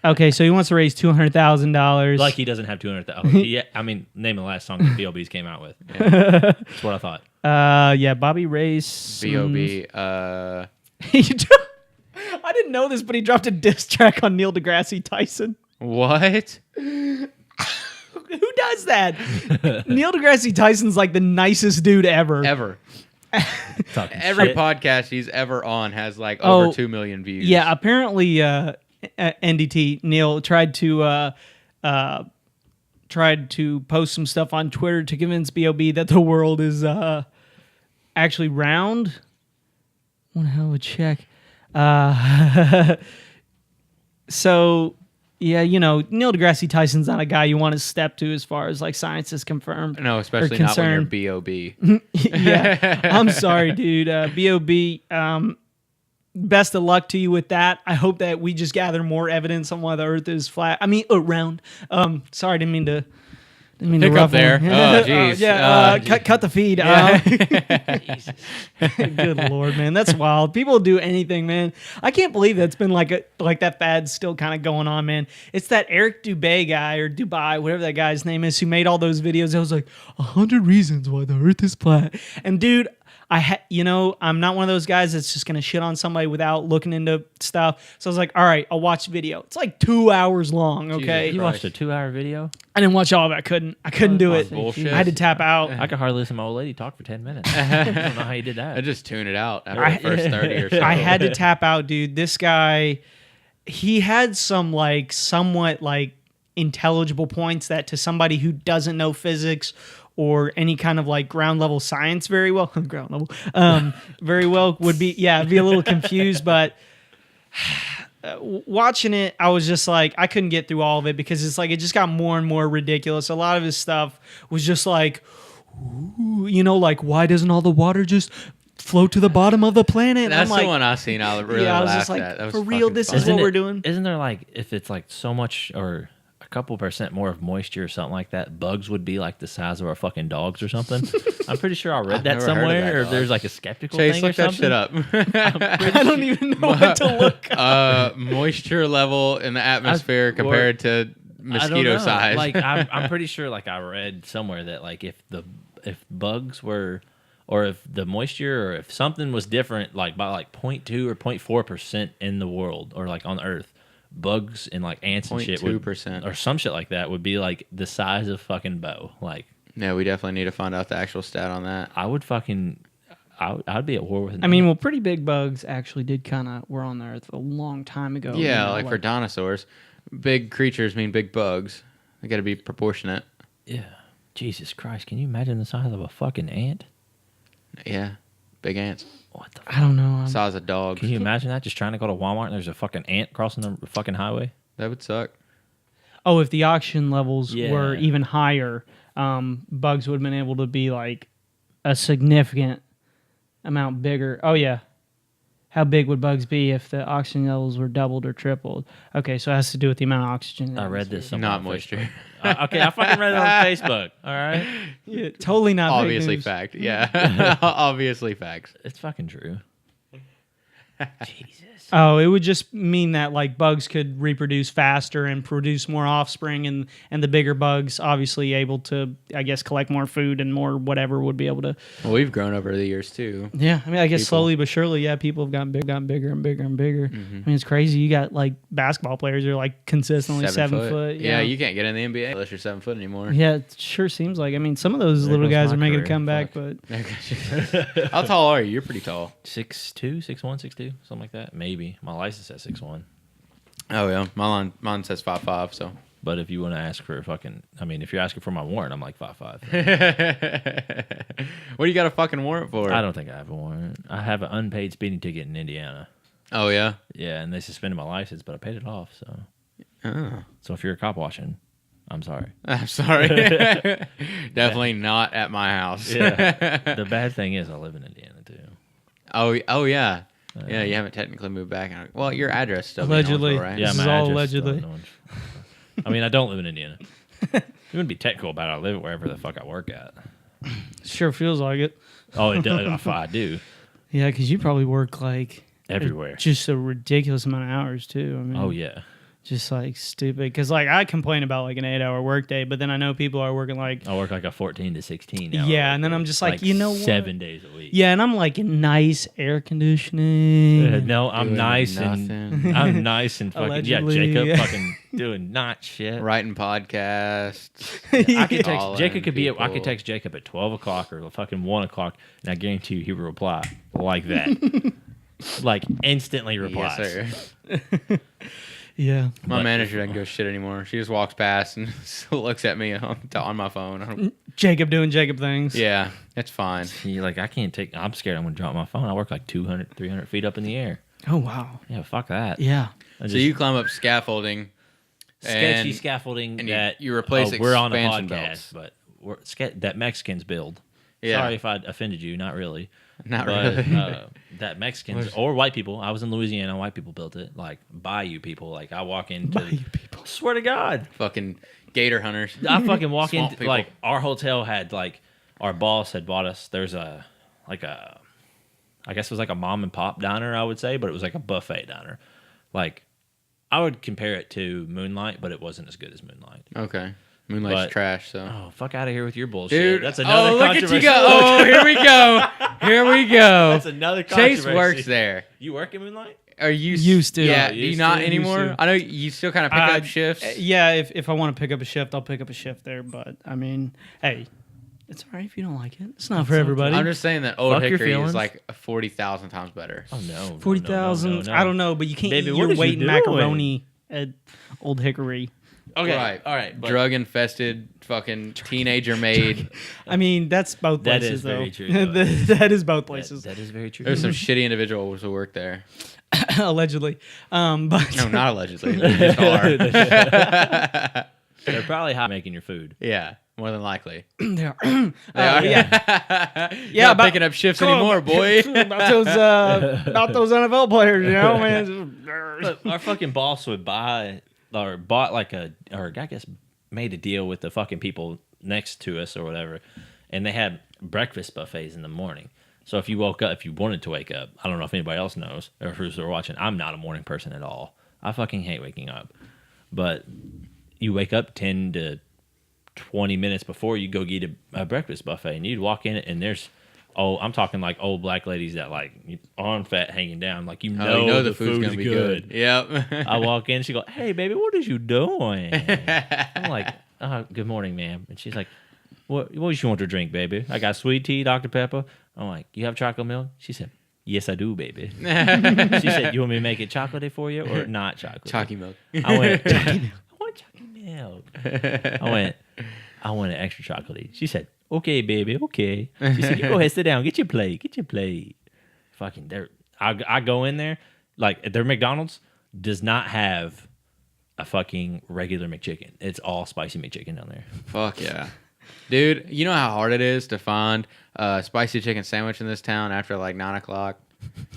okay, so he wants to raise $200,000. Like he doesn't have 200,000. Yeah, I mean, name the last song that B.O.B.'s came out with. That's what I thought. Yeah, Bobby Race. B.O.B. I didn't know this, but he dropped a diss track on Neil deGrasse Tyson. What? Who does that? Neil deGrasse Tyson's like the nicest dude ever. Ever. Talking Every shit. podcast he's ever on has like over Oh, 2 million views. Yeah, apparently NDT Neil tried to post some stuff on Twitter to convince B.O.B. that the world is actually round. One hell of a check. So yeah, you know, Neil deGrasse Tyson's not a guy you want to step to as far as like science is confirmed. No, or especially not when you're concerned. B.O.B. Yeah, I'm sorry, dude. B.O.B. Best of luck to you with that. I hope that we just gather more evidence on why the Earth is flat. I mean, round. Sorry, didn't mean to Pick up ruffle. there. Oh, jeez. Yeah, geez. cut the feed. Good Lord, man, that's wild. People do anything, man. I can't believe that's been like that fad's still kind of going on, man. It's that Eric Dubay guy or Dubai, whatever that guy's name is, who made all those videos. I was like 100 reasons why the Earth is flat. And dude, I'm not one of those guys that's just gonna shit on somebody without looking into stuff. So I was like, all right, I'll watch the video. It's like 2 hours long. Okay, You watched a 2-hour video? I didn't watch all of it. I couldn't do it. bullshit. I had to tap out. I could hardly listen to my old lady talk for 10 minutes. I don't know how you did I that. just tune it out after the first 30 or so. I had to tap out, dude. This guy, he had some like somewhat like intelligible points that to somebody who doesn't know physics or any kind of like ground level science very well, ground level, very well would be be a little confused. But watching it, I was just like, I couldn't get through all of it because it's like it just got more and more ridiculous. A lot of his stuff was just like, ooh, like why doesn't all the water just float to the bottom of the planet? And That's I'm like, the one I seen. I really I was laughed just like, at. That was for real, fucking this funny. is what we're doing. Isn't there like, if it's like so much, or I a couple percent more of moisture or something like that, bugs would be like the size of our fucking dogs or something. I'm pretty sure I read that never heard of somewhere, that, or dog. there's like a skeptical Chase, thing look or that something. shit up. I don't even know what to look up. Moisture level in the atmosphere compared to I don't mosquito know. size. Like I'm pretty sure like I read somewhere that like if bugs were, or if the moisture, or if something was different like by like 0.2 or 0.4% in the world, or like on Earth, bugs and like ants and shit would, 0.2%. or some shit like that would be like the size of fucking Bo. Like Yeah, we definitely need to find out the actual stat on that. I'd be at war with. I mean, well, pretty big bugs actually did kind of were on the Earth a long time ago. Yeah, you know, like for dinosaurs, big creatures mean big bugs. They got to be proportionate. yeah, Jesus Christ, can you imagine the size of a fucking ant? Yeah, big ants, What the? I don't know. size of dogs. Can you imagine that? Just trying to go to Walmart and there's a fucking ant crossing the fucking highway. That would suck. Oh, if the oxygen levels Yeah. were even higher, bugs would have been able to be like a significant amount bigger. Oh yeah. How big would bugs be if the oxygen levels were doubled or tripled? Okay, so it has to do with the amount of oxygen. in I the read atmosphere. this somewhere. Not on moisture. Facebook. Okay, I fucking read it on Facebook. All right, Yeah, totally not. big Obviously news. fact. Yeah, obviously facts. it's fucking true. Jesus. Oh, it would just mean that like bugs could reproduce faster and produce more offspring, and the bigger bugs obviously able to, I guess, collect more food and more whatever would be able to. Well, we've grown over the years too. Yeah, I mean, I guess People. slowly but surely, yeah, people have gotten bigger and bigger and bigger. I mean, it's crazy. You got like basketball players who are like consistently 7 foot. Yeah, you can't get in the NBA unless you're 7 foot anymore. Yeah, it sure seems like. I mean, some of those There little goes guys my are making a career. comeback, Fuck. but How tall are you? You're pretty tall. 6'2", 6'1", 6'2", something like that. Maybe my license says 6'1". Oh yeah, mine says 5'5". So. But if you want to ask for a fucking, I mean, if you're asking for my warrant, I'm like 5'5". What do you got a fucking warrant for? I don't think I have a warrant. I have an unpaid speeding ticket in Indiana. Oh yeah. Yeah, and they suspended my license, but I paid it off. So, Oh. so if you're a cop watching, I'm sorry. I'm sorry. Definitely not at my house. Yeah. The bad thing is I live in Indiana too. Oh yeah. Yeah, you haven't technically moved back. Well, your address still be in Allegedly. Owensville, right? Yeah, This my is all address is allegedly. still in Owensville. I mean, I don't live in Indiana. You wouldn't be technical about it. I live wherever the fuck I work at. sure feels like it. Oh, it does. I do. Yeah, because you probably work like Everywhere. just a ridiculous amount of hours too. I mean, Oh, yeah. just like stupid. Because like I complain about like an 8-hour workday, but then I know people are working like I work like a 14 to 16 hour yeah, and then workday. I'm just like, you know what? 7 days a week. Yeah, and I'm like in nice air conditioning. No, I'm Doing nice nothing. and I'm nice and fucking Allegedly, Jacob yeah. fuking doing not shit. Writing podcasts. I could text Calling Jacob could be. I people. could text Jacob at 12 o'clock or fucking 1 o'clock, and I guarantee you he will reply like that, like instantly replies. Yes, sir. Yeah. My But- manager doesn't go shit anymore. She just walks past and looks at me on my phone. I don't, Jacob doing Jacob things. yeah, it's fine. He like I can't take. I'm scared I'm gonna drop my phone. I work like 200, 300 feet up in the air. Oh wow. Yeah, fuck that. Yeah. I So just- you climb up scaffolding. sketchy and- scaffolding and that you replace we're on a expansion podcast, belts. but that Mexicans build. Yeah. Sorry if I offended you. Not really. Not But, really. that Mexicans or white people. I was in Louisiana. White people built it. Like Bayou people. Like I walk into. Bayou people. Swear to God, Fucking gator hunters. I fucking walk Swamp into people. like our hotel had like our boss had bought us. There's I guess it was like a mom and pop diner. I would say, but it was like a buffet diner. Like I would compare it to Moonlight, but it wasn't as good as Moonlight. Okay. Moonlight's But- trash, so. Oh, fuck out of here with your bullshit. Dude, That's another look at you controversy. go. Oh, here we go. Here we go. That's another Chase controversy. works there. You work in Moonlight? Are you Used to. Yeah, Oh, do you used not to? anymore? Used to. I know you still kind of pick up shifts. Yeah, if I want to pick up a shift, I'll pick up a shift there. But I mean, hey, it's all right if you don't like it. It's not for everybody. I'm just saying that Old Fuck your Hickory feelings. is like 40,000 times better. Oh, no. 40,000. I don't know, but you can't Baby, eat what your is you weight in doing? macaroni at Old Hickory. Okay. Right. All right. But Drug infested, fucking teenager made. I mean, that's both That places, is very though. true, though. That is both places, that is very true. There's some shitty individuals who work there. allegedly. But No, not allegedly. They just are. They're probably hot making your food. Yeah, more than likely. they are. They are. Yeah. You're not picking up shifts Come on, anymore, boy. about those NFL players, you know, man. Look, our fucking boss would buy or bought like or I guess made a deal with the fucking people next to us or whatever, and they had breakfast buffets in the morning. So if you wanted to wake up, I don't know if anybody else knows or who's watching. I'm not a morning person at all. I fucking hate waking up. But you wake up 10 to 20 minutes before you go get a breakfast buffet, and you'd walk in and there's I'm talking like old black ladies that like arm fat hanging down, like you know the food's gonna be good. Yep. I walk in, she go, "Hey baby, what is you doing?" I'm like, "Good morning, ma'am." And she's like, "What do you want to drink, baby?" "I got sweet tea, Dr. Pepper." I'm like, "You have chocolate milk?" She said, "Yes, I do, baby." She said, "You want me to make it chocolatey for you or not chocolate?" Chalky milk. I went, I want chocolate milk. I want an extra chocolatey. She said, "Okay, baby, okay." She said, "You go ahead, sit down, get your plate. Fucking, I go in there, like their McDonald's does not have a fucking regular McChicken. It's all spicy McChicken down there. Fuck yeah. Dude, you know how hard it is to find a spicy chicken sandwich in this town after like 9 o'clock?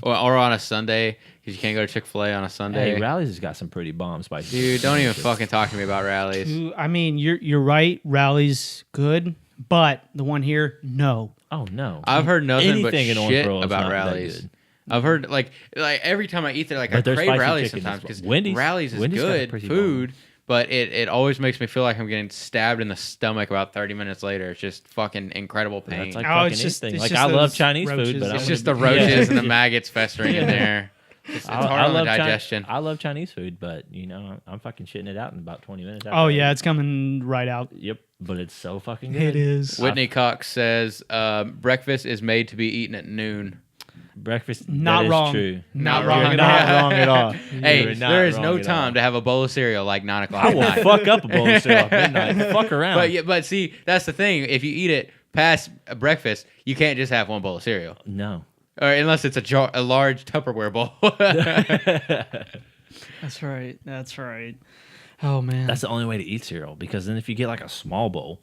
Or on a Sunday, because you can't go to Chick-fil-A on a Sunday. Hey, Rally's has got some pretty bomb spicy. Dude, don't even fucking talk to me about Rally's. Ooh, I mean, you're right. Rally's good, but the one here, no. Oh, no. I've heard nothing but Anything in shit Owensboro is about not that Rally's. good. I've heard like every time I eat there, like But I their crave spicy Rally's chicken sometimes is- because Rally's is Wendy's got a good pretty food, but it always makes me feel like I'm getting stabbed in the stomach about 30 minutes later. It's just fucking incredible pain. That's like Oh, fucking it's just- anything. it's Like just I love those Chinese roaches, food, but yeah. I'm It's gonna just the be- roaches yeah. and the maggots festering in there. It's hard on the digestion. I love Chinese food, but I'm fucking shitting it out in about 20 minutes. Oh yeah, it's coming right out. Yep, but it's so fucking good. It is. Whitney Cox says breakfast is made to be eaten at noon. Breakfast, Not that is wrong. true. Not You're wrong at not all. wrong at all. Hey, You're not there is wrong no at time all. to have a bowl of cereal like 9 o'clock I at will night. fuck up a bowl of cereal at midnight. Fuck around. But see, that's the thing. If you eat it past breakfast, you can't just have one bowl of cereal, No. or unless it's a large Tupperware bowl. That's right. That's right. Oh man. That's the only way to eat cereal, because then if you get like a small bowl,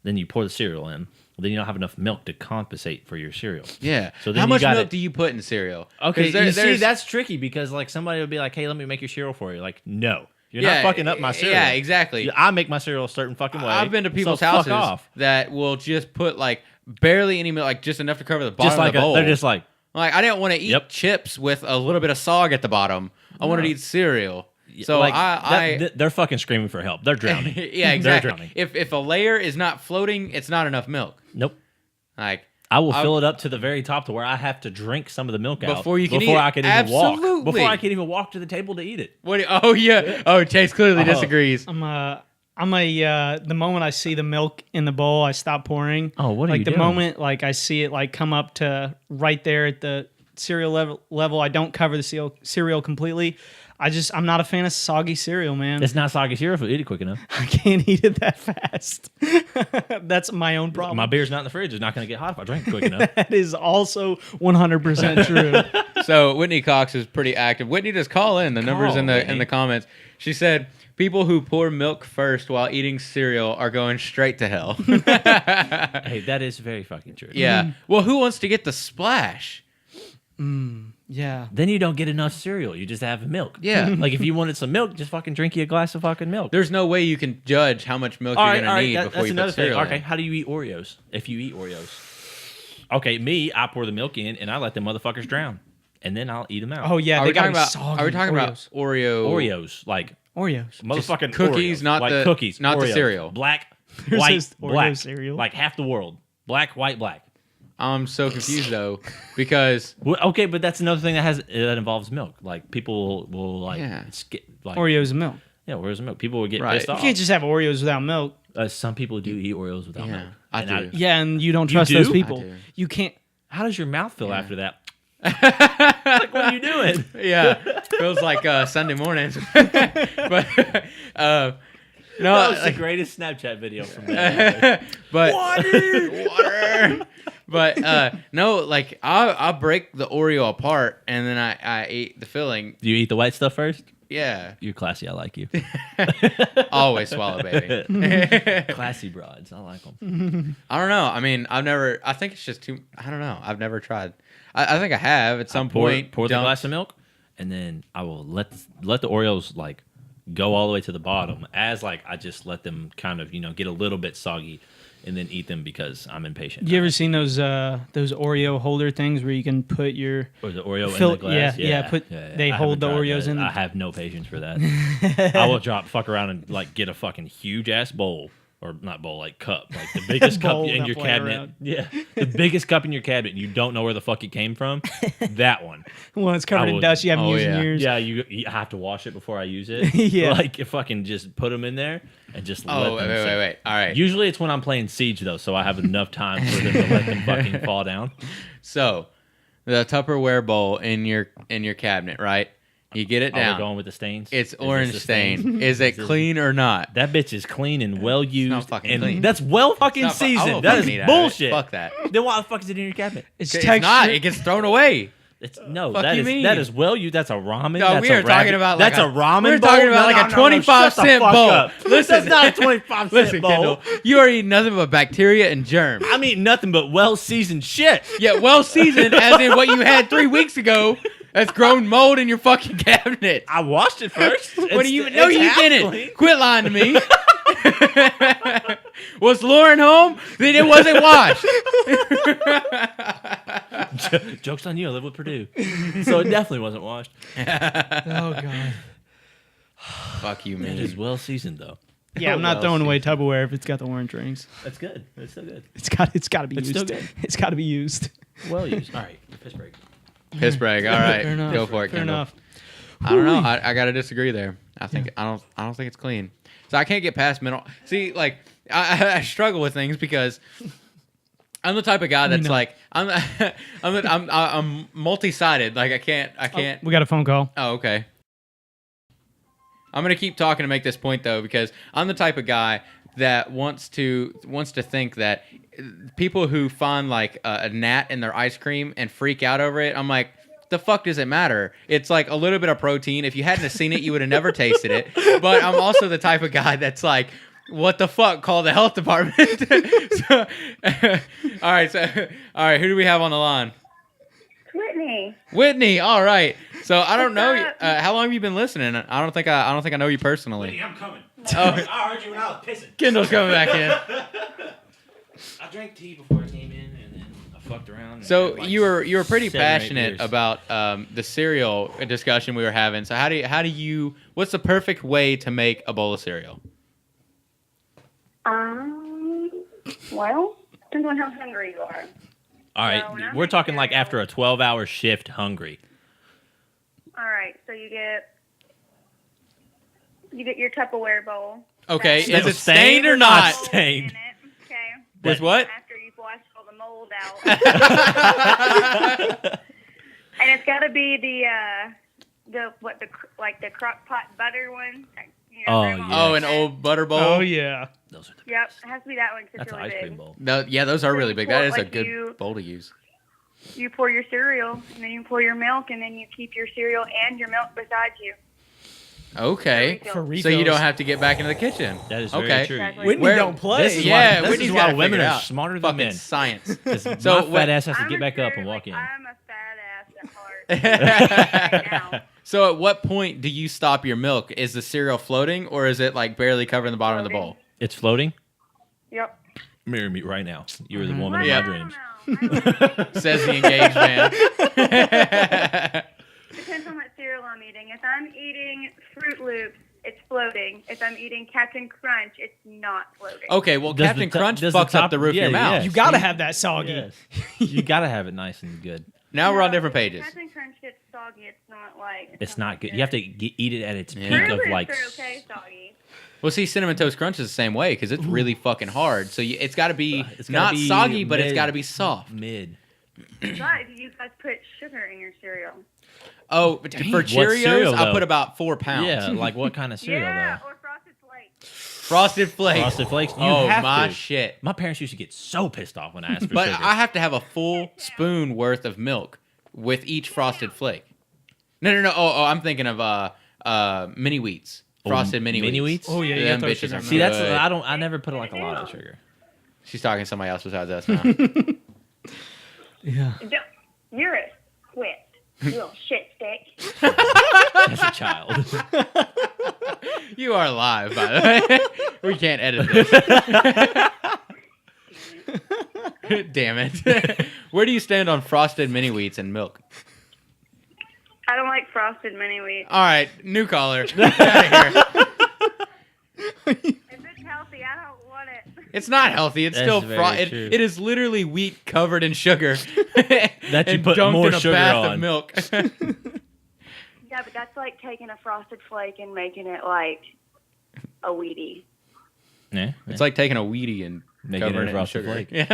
then you pour the cereal in, then you don't have enough milk to compensate for your cereal. Yeah. So then how you much gotta- milk do you put in cereal? Okay, 'Cause you see, there's- that's tricky, because like somebody would be like, "Hey, let me make your cereal for you." Like, no, you're Yeah, not fucking up my cereal. Yeah, exactly. I make my cereal a certain fucking way. I've been to people's so fuck houses off. that will just put like barely any milk, like just enough to cover the bottom Just like of the bowl. they're just like, Like I didn't want to eat Yep. chips with a little bit of sog at the bottom. I wanted to eat cereal. So like, I they're fucking screaming for help. They're drowning. yeah, exactly. They're drowning. If a layer is not floating, it's not enough milk. Nope. Like I will fill it up to the very top to where I have to drink some of the milk out Before you can eat it. I can even walk. Absolutely. Before I can even walk to the table to eat it. what? Oh yeah. Oh, Chase clearly disagrees. I'm the moment I see the milk in the bowl, I stop pouring. Oh, what are like you the doing? moment like I see it like come up to right there at the cereal level, I don't cover the cereal completely. I'm not a fan of soggy cereal, man. It's not soggy cereal if you eat it quick enough. I can't eat it that fast. That's my own problem. My beer's not in the fridge. It's not going to get hot if I drink it quick enough. That is also 100% true. So Whitney Cox is pretty active. Whitney, just call in. The numbers in the Whitney. comments. She said people who pour milk first while eating cereal are going straight to hell. Hey, that is very fucking true. Yeah. Well, who wants to get the splash? Yeah. Then you don't get enough cereal. You just have milk. Yeah. Like if you wanted some milk, just fucking drink you a glass of fucking milk. There's no way you can judge how much milk All you're right, going to need before that's you another put thing. cereal Okay, in. how do you eat Oreos? If you eat Oreos. Okay, me, I pour the milk in and I let them motherfuckers drown. And then I'll eat them out. Oh yeah, Are they we talking got about? soggy Are we talking about Oreos. Oreo? Oreos. Like Oreos. motherfucking cookies, Oreos. not like the- cookies, not the Oreos. cereal. Black, There's white, this Oreo black. cereal. Like half the world. Black, white, black. I'm so confused though because Well, okay, but that's another thing that involves milk. Like people will like Yeah. like Oreos and milk. yeah, Oreos and milk. People would get Right. pissed You off. You can't just have Oreos without milk. Some people do eat Oreos without Yeah, milk. I And do. Yeah, and you don't You trust those do? people. I do. You can't. How does your mouth feel after that? Like, what are you doing? yeah, feels like Sunday mornings. But no, That was the greatest Snapchat video from that. but water. But no, like I break the Oreo apart and then I eat the filling. Do you eat the white stuff first? Yeah, You're classy. I like you. always swallow, baby. Classy broads. I like them. I don't know. I mean, I've never. I think it's just too. I don't know. I've never tried. I think I have at some point. Pour the dunked- glass of milk, and then I will let the Oreos like go all the way to the bottom. As like I just let them kind of get a little bit soggy, and then eat them because I'm impatient. You ever seen those Oreo holder things where you can put your Or the Oreo fill- in the glass? they I hold haven't the tried Oreos that. in. I have no patience for that. I will fuck around and like get a fucking huge ass bowl. Or not bowl, like cup. Like the biggest cup Bowl, in not your playing cabinet. around. Yeah. The biggest cup in your cabinet and you don't know where the fuck it came from. That one. Well, it's covered I in would- dust. You haven't oh, used yeah. in years. Yeah, you have to wash it before I use it. Yeah. Like if I can just put them in there and just let Oh, them wait. sit. All right. Usually it's when I'm playing Siege though, so I have enough time for them to let them fucking fall down. So, the Tupperware bowl in your cabinet, right? You get it Oh, we're down. going with the stains. It's Is this orange the stain. Is it clean or not? That bitch is clean and well used. not fucking and clean. That's well fucking It's not fu- I seasoned. won't That fucking eat is out of it. bullshit. Fuck that. Then why the fuck is it in your cabinet? It's It's texture. not. It gets thrown away. No, Fuck that you is mean? that is well used. That's a ramen. No, that's we a are talking rabbit- about like that's a ramen. We're bowl? talking about No, like a no, no, 25 shut the cent fuck bowl. up. Listen, That's not a 25 listen, cent bowl. Kendall. You are eating nothing but bacteria and germs. I'm eating nothing but well seasoned shit. Yeah, well seasoned, as in what you had 3 weeks ago. That's grown mold in your fucking cabinet. I washed it first. What do you? No, you didn't. Quit lying to me. Was Lauren home? Then it wasn't washed. Joke's on you. I live with Purdue, so it definitely wasn't washed. Oh god. Fuck you, It man. is well seasoned though. Yeah, I'm not Well, throwing away Tupperware if it's got the orange rings. That's good. That's still good. It's got to be It's used. still good. It's got to be used. Well used. All right, piss break. Piss break. All right, Fair enough. go for it, Fair Kendall. enough. I don't know. I gotta disagree there. I don't think it's clean. So I can't get past middle. See, like I struggle with things because I'm the type of guy that's know. like I'm multi-sided. Like I can't. We got a phone call. Oh, okay. I'm gonna keep talking to make this point though, because I'm the type of guy that wants to think that people who find like a gnat in their ice cream and freak out over it, I'm like, the fuck does it matter? It's like a little bit of protein. If you hadn't have seen it, you would have never tasted it. But I'm also the type of guy that's like, what the fuck? Call the health department. So, all right, who do we have on the line? Whitney. Whitney. All right. So I don't know. What's up? How long have you been listening? I don't think I know you personally. I'm coming. Oh, I heard you when I was pissing. Kendall's coming back in. I drank tea before I came in, and then I fucked around. and So had, like, you were pretty 7 or 8 passionate years. about the cereal discussion we were having. So how do you? What's the perfect way to make a bowl of cereal? Well, depends on how hungry you are. All right, So when I we're make talking like cereal- after a 12-hour shift, hungry. All right, so you get your Tupperware bowl. Okay, That's is it stained or not? mold Stained. in it, okay. With what? After you've washed all the mold out, and it's got to be the crock pot butter one. You know, Oh, Grandma- yeah. Oh, an old butter bowl. Oh yeah. Those are the Yep, it has to be that one 'cause That's it's an really ice big. cream bowl. No, yeah, those are really big. That is a Like good you- bowl to use. You pour your cereal, and then you pour your milk, and then you keep your cereal and your milk beside you. Okay, For For refills. so you don't have to get back into the kitchen. That is okay. very true. Exactly. Whitney Where- don't play. This is Yeah, why, Whitney's this is gotta why women figure it are out. smarter than Fucking men. science. 'Cause So my what- fat ass has to I'm get a back up and fair- walk in. I'm a fat ass at heart. Right now. So at what point do you stop your milk? Is the cereal floating, or is it like barely covering the bottom of the bowl? It's floating. Yep. Marry me right now. You are the woman Well, of Yeah. my dreams. I don't know. Says the engaged man. Depends on what cereal I'm eating. If I'm eating Fruit Loops, it's floating. If I'm eating Captain Crunch, it's not floating. Okay, well, Does the Captain top- Crunch does the fucks up top- the roof of yeah, your mouth. yeah. You gotta have that soggy. Yes. You gotta have it nice and good. Now we're on No, different if pages. Captain Crunch gets soggy, it's not like. It's not good. You have to eat it at its Yeah. peak Fruit of Loops like. are okay soggy. Well, see, Cinnamon Toast Crunch is the same way because it's really fucking hard. So it's got to be It's gotta not be soggy, but it's mid. got to be soft. Mid. But you guys put sugar in your cereal. Oh, but for What Cheerios, cereal, I though? put about 4 pounds. Yeah, like what kind of cereal Yeah, though? or Frosted Flakes. Frosted Flakes. Frosted Flakes. You Oh have my to. shit! My parents used to get so pissed off when I asked for But sugar. I have to have a full spoon worth of milk with each Frosted Flake. No. Oh, I'm thinking of mini wheats. Frosted mini Mini-Wheats? Oh yeah, you Them gotta throw bitches sugar are in See, there. that's Good. I never put like a lot of sugar. She's talking to somebody else besides us now. Yeah. You're a quit. You little shit stick. As a child. You are live, by the way. We can't edit this. Damn it. Where do you stand on frosted mini wheats and milk? I don't like frosted mini wheats. All right, new caller. Get out of here. If it's healthy, I don't want it. It's not healthy. It's That's still very true. it is literally wheat covered in sugar. That you and put dunked more in a sugar bath on. of milk. Yeah, but that's like taking a frosted flake and making it like a Wheatie. Yeah, It's like taking a Wheatie and Making covering it it a in frosted sugar. flake. Yeah.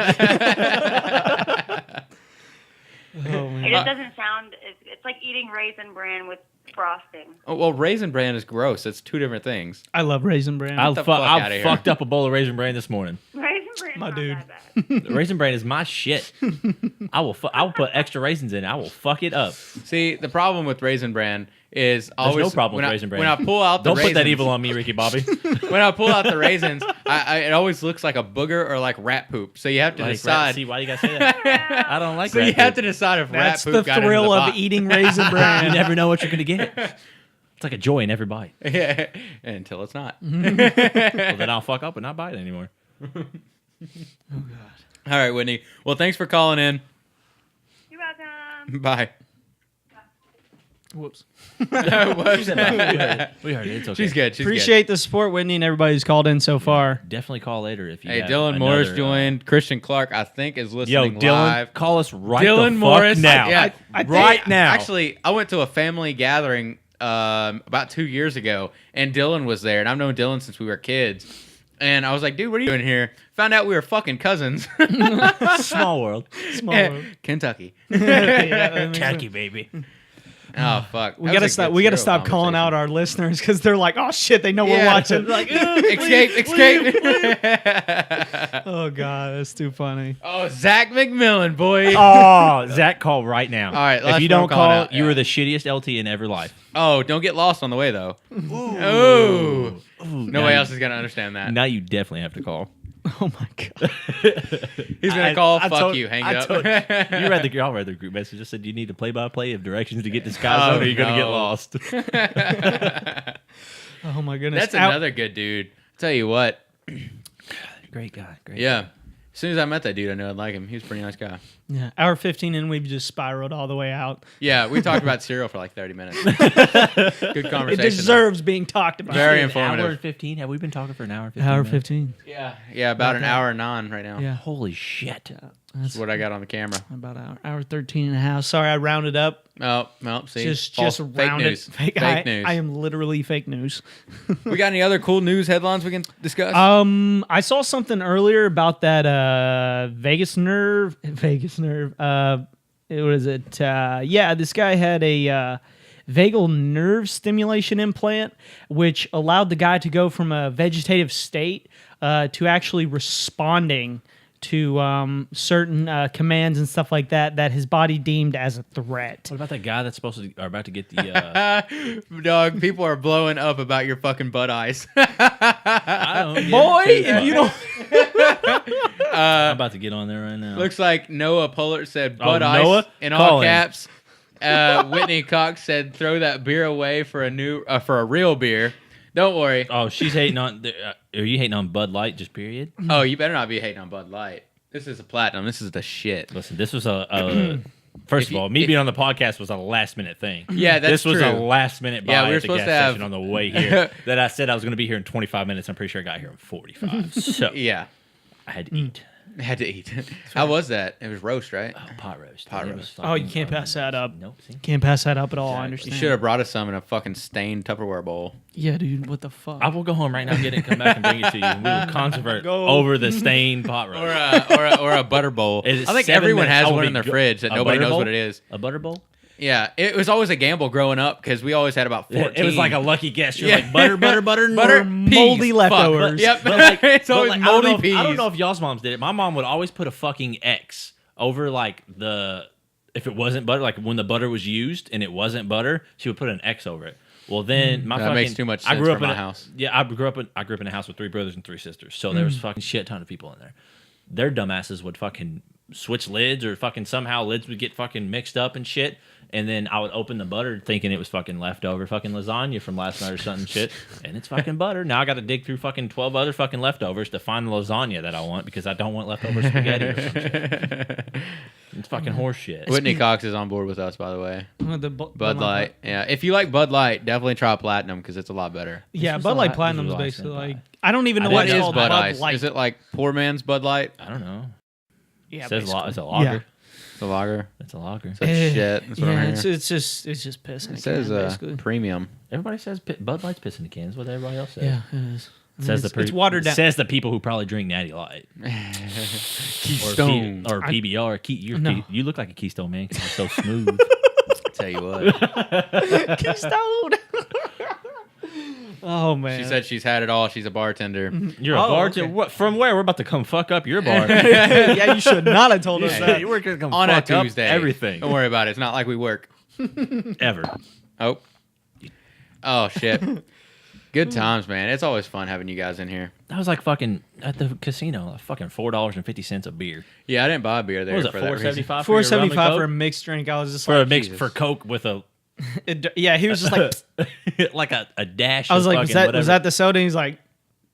Oh, man. It just doesn't sound. It's like eating Raisin Bran with frosting. Oh, well, Raisin Bran is gross. It's two different things. I love Raisin Bran. I the fuck outta here. fucked up a bowl of Raisin Bran this morning. Raisin Bran's My not dude. that bad. Raisin Bran is my shit. I will put extra raisins in it. I will fuck it up. See, the problem with Raisin Bran is There's always no problem when with I- Raisin Bran. When I pull out the Don't raisins, put that evil on me, Ricky Bobby. when I pull out the raisins, it always looks like a booger or like rat poop. So you have to Like, decide. see why you gotta say that? I don't like So rat you have poop. to decide if That's rat the poop got into thrill the of box. eating Raisin You Bran. never know what you're gonna get. It's like a joy in every bite. Yeah, until it's not. Well, then I'll fuck up and not buy it anymore. All right, Whitney. Well, thanks for calling in. You're welcome. Bye. Whoops. We heard it. It's okay. She's good. She's Appreciate the support, Whitney, and everybody who's called in so far. Definitely call later if you. good. Hey, have Dylan Morris another, joined. Christian Clark, I think, is Yo, listening Dylan, live. call us right Dylan the fuck Morris. now. Yeah, right now. Actually, I went to a family gathering about 2 years ago, and Dylan was there, and I've known Dylan since we were kids. And I was like, dude, what are you doing here? Found out we were fucking cousins. Small world. Small world. Kentucky. Khaki, baby. Oh fuck. We gotta stop. We gotta stop calling out our listeners because they're like, "Oh shit, they know we're watching." Like, escape. oh god, that's too funny. Oh, Zach McMillan, boy. Oh, Zach, call right now. All right, if last you one don't calling call, out, you yeah. are the shittiest LT in ever life. Oh, don't get lost on the way though. Ooh. Nobody else is gonna understand that. Now you definitely have to call. Oh my god. He's gonna call. I Fuck told- you. Hang I up. told- y'all read the group message. Just said you need a play-by-play of directions to get to Sky Zone, or you're gonna get no. lost. Oh my goodness. That's another good dude. Tell you what. Great guy. Great. Yeah. As soon as I met that dude, I knew I'd like him. He was a pretty nice guy. Yeah, hour 15 and we've just spiraled all the way out. Yeah, we talked about cereal for like 30 minutes. Good conversation. It deserves being talked about. Very An informative. hour and 15. Have we been talking for an hour and 15? Hour minutes? 15. Yeah, about an hour and on right now. Yeah. Holy shit. That's what I got on the camera. About hour 13 and a half. Sorry, I rounded up. Oh, well, see. Just False- rounded. fake news. Fake news. I am literally fake news. We got any other cool news headlines we can discuss? I saw something earlier about that Vegas nerve. What is it? Yeah, this guy had a vagal nerve stimulation implant, which allowed the guy to go from a vegetative state to actually responding to certain commands and stuff like that his body deemed as a threat. What about that guy that's supposed to are about to get the? Dog, people are blowing up about your fucking butt eyes. I don't get Boy, it. if you don't. I'm about to get on there right now. Looks like Noah Pullert said butt Noah? ice in Call all him. caps. Whitney Cox said throw that beer away for a real beer. Don't worry. Oh, she's hating on. Are you hating on Bud Light? Just period. Oh, you better not be hating on Bud Light. This is a platinum. This is the shit. Listen, this was a first of all, me being on the podcast was a last minute thing. Yeah, that's this was true. a last minute buy Yeah, we were at the supposed gas to have- station on the way here. That I said I was going to be here in 25 minutes. I'm pretty sure I got here in 45. So Yeah, I had to eat. I had to eat. How was that? It was roast, right? Oh, pot roast. Pot It roast. was Oh, you fucking can't pass that up. Nope. See? Can't pass that up at all. I Exactly. understand. You should have brought us some in a fucking stained Tupperware bowl. Yeah, dude. What the fuck? I will go home right now, get it, come back and bring it to you. We will convert Go. over the stained pot roast. Or a butter bowl. It is I think 7 everyone minutes. has I will one be in their go- fridge that a nobody butter knows bowl? what it is. A butter bowl? Yeah, it was always a gamble growing up because we always had about 14. It was like a lucky guess. You're Yeah. like butter, butter, moldy peas. leftovers. Fuck. Yep. But like, it's but always like, moldy peas. I don't know if y'all's moms did it. My mom would always put a fucking X over like if it wasn't butter, like when the butter was used and it wasn't butter, she would put an X over it. Well, then my That fucking, makes too much I sense grew up for in my a house. Yeah, I grew up in a house with 3 brothers and 3 sisters, so there was fucking shit ton of people in there. Their dumbasses would fucking switch lids or fucking somehow lids would get fucking mixed up and shit. And then I would open the butter thinking it was fucking leftover fucking lasagna from last night or something shit. And it's fucking butter. Now I got to dig through fucking 12 other fucking leftovers to find the lasagna that I want because I don't want leftover spaghetti or some shit. It's fucking horse shit. Whitney Cox is on board with us, by the way. The Bud Light. Yeah. If you like Bud Light, definitely try Platinum because it's a lot better. Yeah, was Bud the Light la- Platinum this is was the basically last like thing. I don't even know What what it's is called. Bud Bud Ice? Light. Is it like poor man's Bud Light? I don't know. Yeah, It says basically. it's a lager. Yeah. It's a lager. It's a lager. It's like shit. That's what I'm Yeah, hearing. it's just pissing. It a says can, basically. premium. Everybody says Bud Light's pissing the cans. What everybody else says. Yeah, it is. It says it's watered down. Says the people who probably drink Natty Light Keystone. or PBR. No. You look like a Keystone man because you're so smooth. Tell you what. Keystone. Oh man. She said she's had it all. She's a bartender. You're a Oh, bartender. okay. What, from where? We're about to come fuck up your bar. Yeah, you should not have told us Yeah, that. You were gonna come On a fuck up Tuesday. everything Don't worry about it. It's not like we work. ever. Oh. Oh, shit. Good times, man. It's always fun having you guys in here. That was like fucking at the casino. Like fucking $4.50 a beer. Yeah, I didn't buy a beer there What was it? for that reason. $4.75. $4.75 for a a mixed drink. I was just for like, a mix Jesus. for Coke with a yeah. He was just like, like a dash. I was of like, fucking was that the soda? And he's like,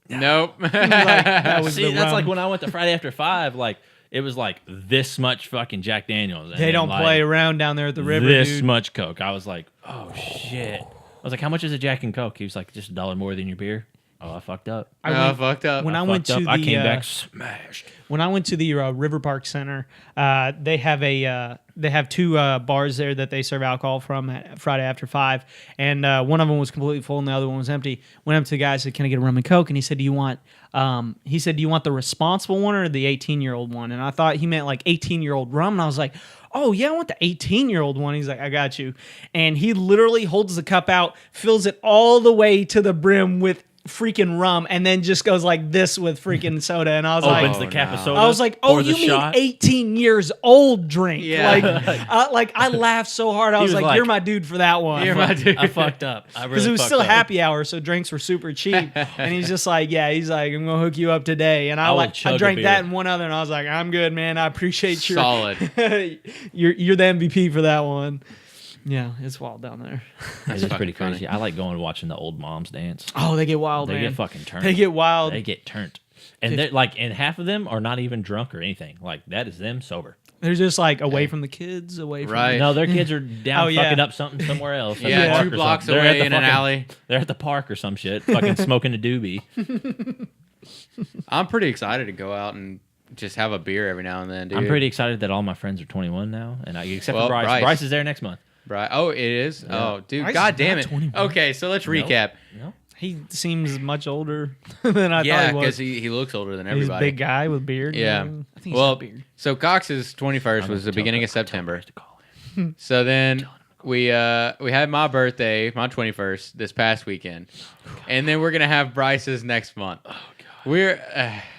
Nope. that was See, the that's rum. like when I went to Friday After 5. Like it was like this much fucking Jack Daniels. And they then, don't like, play around down there at the river, this dude. much Coke. I was like, oh shit. I was like, how much is a Jack and Coke? He was like, just $1 more than your beer. Oh, I fucked up. I fucked up. When I went Fucked to up. the I came back smashed. when I went to the River Park Center, they have two bars there that they serve alcohol from at Friday After 5, and one of them was completely full and the other one was empty. Went up to the guy and said, "Can I get a rum and Coke?" And he said, "Do you want?" He said, "Do you want the responsible one or the 18-year-old one?" And I thought he meant like 18-year-old rum, and I was like, "Oh yeah, I want the 18-year-old one." He's like, "I got you," and he literally holds the cup out, fills it all the way to the brim with freaking rum, and then just goes like this with freaking soda. And I was Opens like, the cap of no. soda. I was like, oh, pours you a mean shot. 18 years old drink? Yeah. Like I laughed so hard. I was was like, like, you're my dude for that one. You're my dude. I fucked up. I Because really it was fucked still up. happy hour, so drinks were super cheap. And he's just like, yeah, he's like, I'm gonna hook you up today. And I will I chug a drank beer. that and one other, and I was like, I'm good, man. I appreciate your Solid. you're the MVP for that one. Yeah, it's wild down there. It's fucking pretty funny. crazy. I like going and watching the old moms dance. Oh, they get wild, They man. get fucking turned. They get wild. They get turned. And they're like, and half of them are not even drunk or anything. Like that is them sober. They're just like away from the kids, away from Right. No, their kids are down Oh, yeah. fucking up something somewhere else. at the Yeah, park 2 or blocks something. They're at away the in an fucking- alley. They're at the park or some shit, fucking smoking a doobie. I'm pretty excited to go out and just have a beer every now and then, dude. I'm pretty excited that all my friends are 21 now, and except Well, for Bryce. Bryce. Bryce is there next month. Right. Oh, it is? Yeah. Oh, dude. Bryce God is damn not it. 21. Okay, so let's recap. No, He seems much older than I Yeah, thought he because was. he looks older than He's a everybody. big guy with beard. Yeah. I think he's Well, got beard. so Cox's 21st was the beginning of September. to call him. So then we had my birthday, my 21st, this past weekend. And then we're going to have Bryce's next month. Oh, God. We're...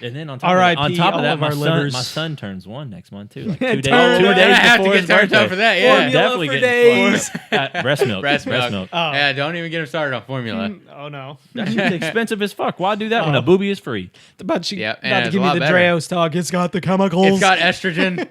And then on top R.I.P. of that, all of my our son, livers. my son turns 1 next month too. Like 2 days, Turn 2 up. days I have to before get his turned up birthday. for that, Yeah, yeah. Formula definitely for getting days. breast milk. breast milk. Oh. Yeah, don't even get him started on formula. Oh no! That shit's expensive as fuck. Why do that when a booby is free? About to Yeah, and about to it's give a me lot the better. Dreo stock. It's got the chemicals. It's got estrogen.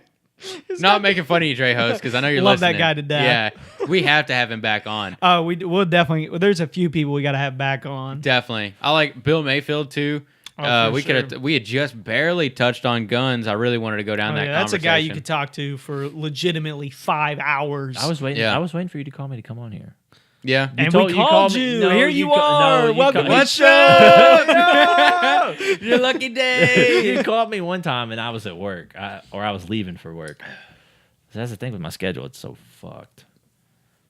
Not making fun of you, Dre host, because I know you're Love that listening. guy to death. Yeah, we have to have him back on. Oh, we'll definitely. There's a few people we got to have back on. Definitely. I like Bill Mayfield too. Oh, we for sure. we had just barely touched on guns. I really wanted to go down Oh, that yeah, that's a guy you conversation. could talk to for legitimately 5 hours. I was waiting. Yeah. I was waiting for you to call me to come on here. Yeah. and told- we you called called me- you. no, Here you you ca- are. no, you Welcome ca- to the What's show. up? No! Your lucky day. You called me one time and I was at work, or I was leaving for work. That's the thing with my schedule; it's so fucked.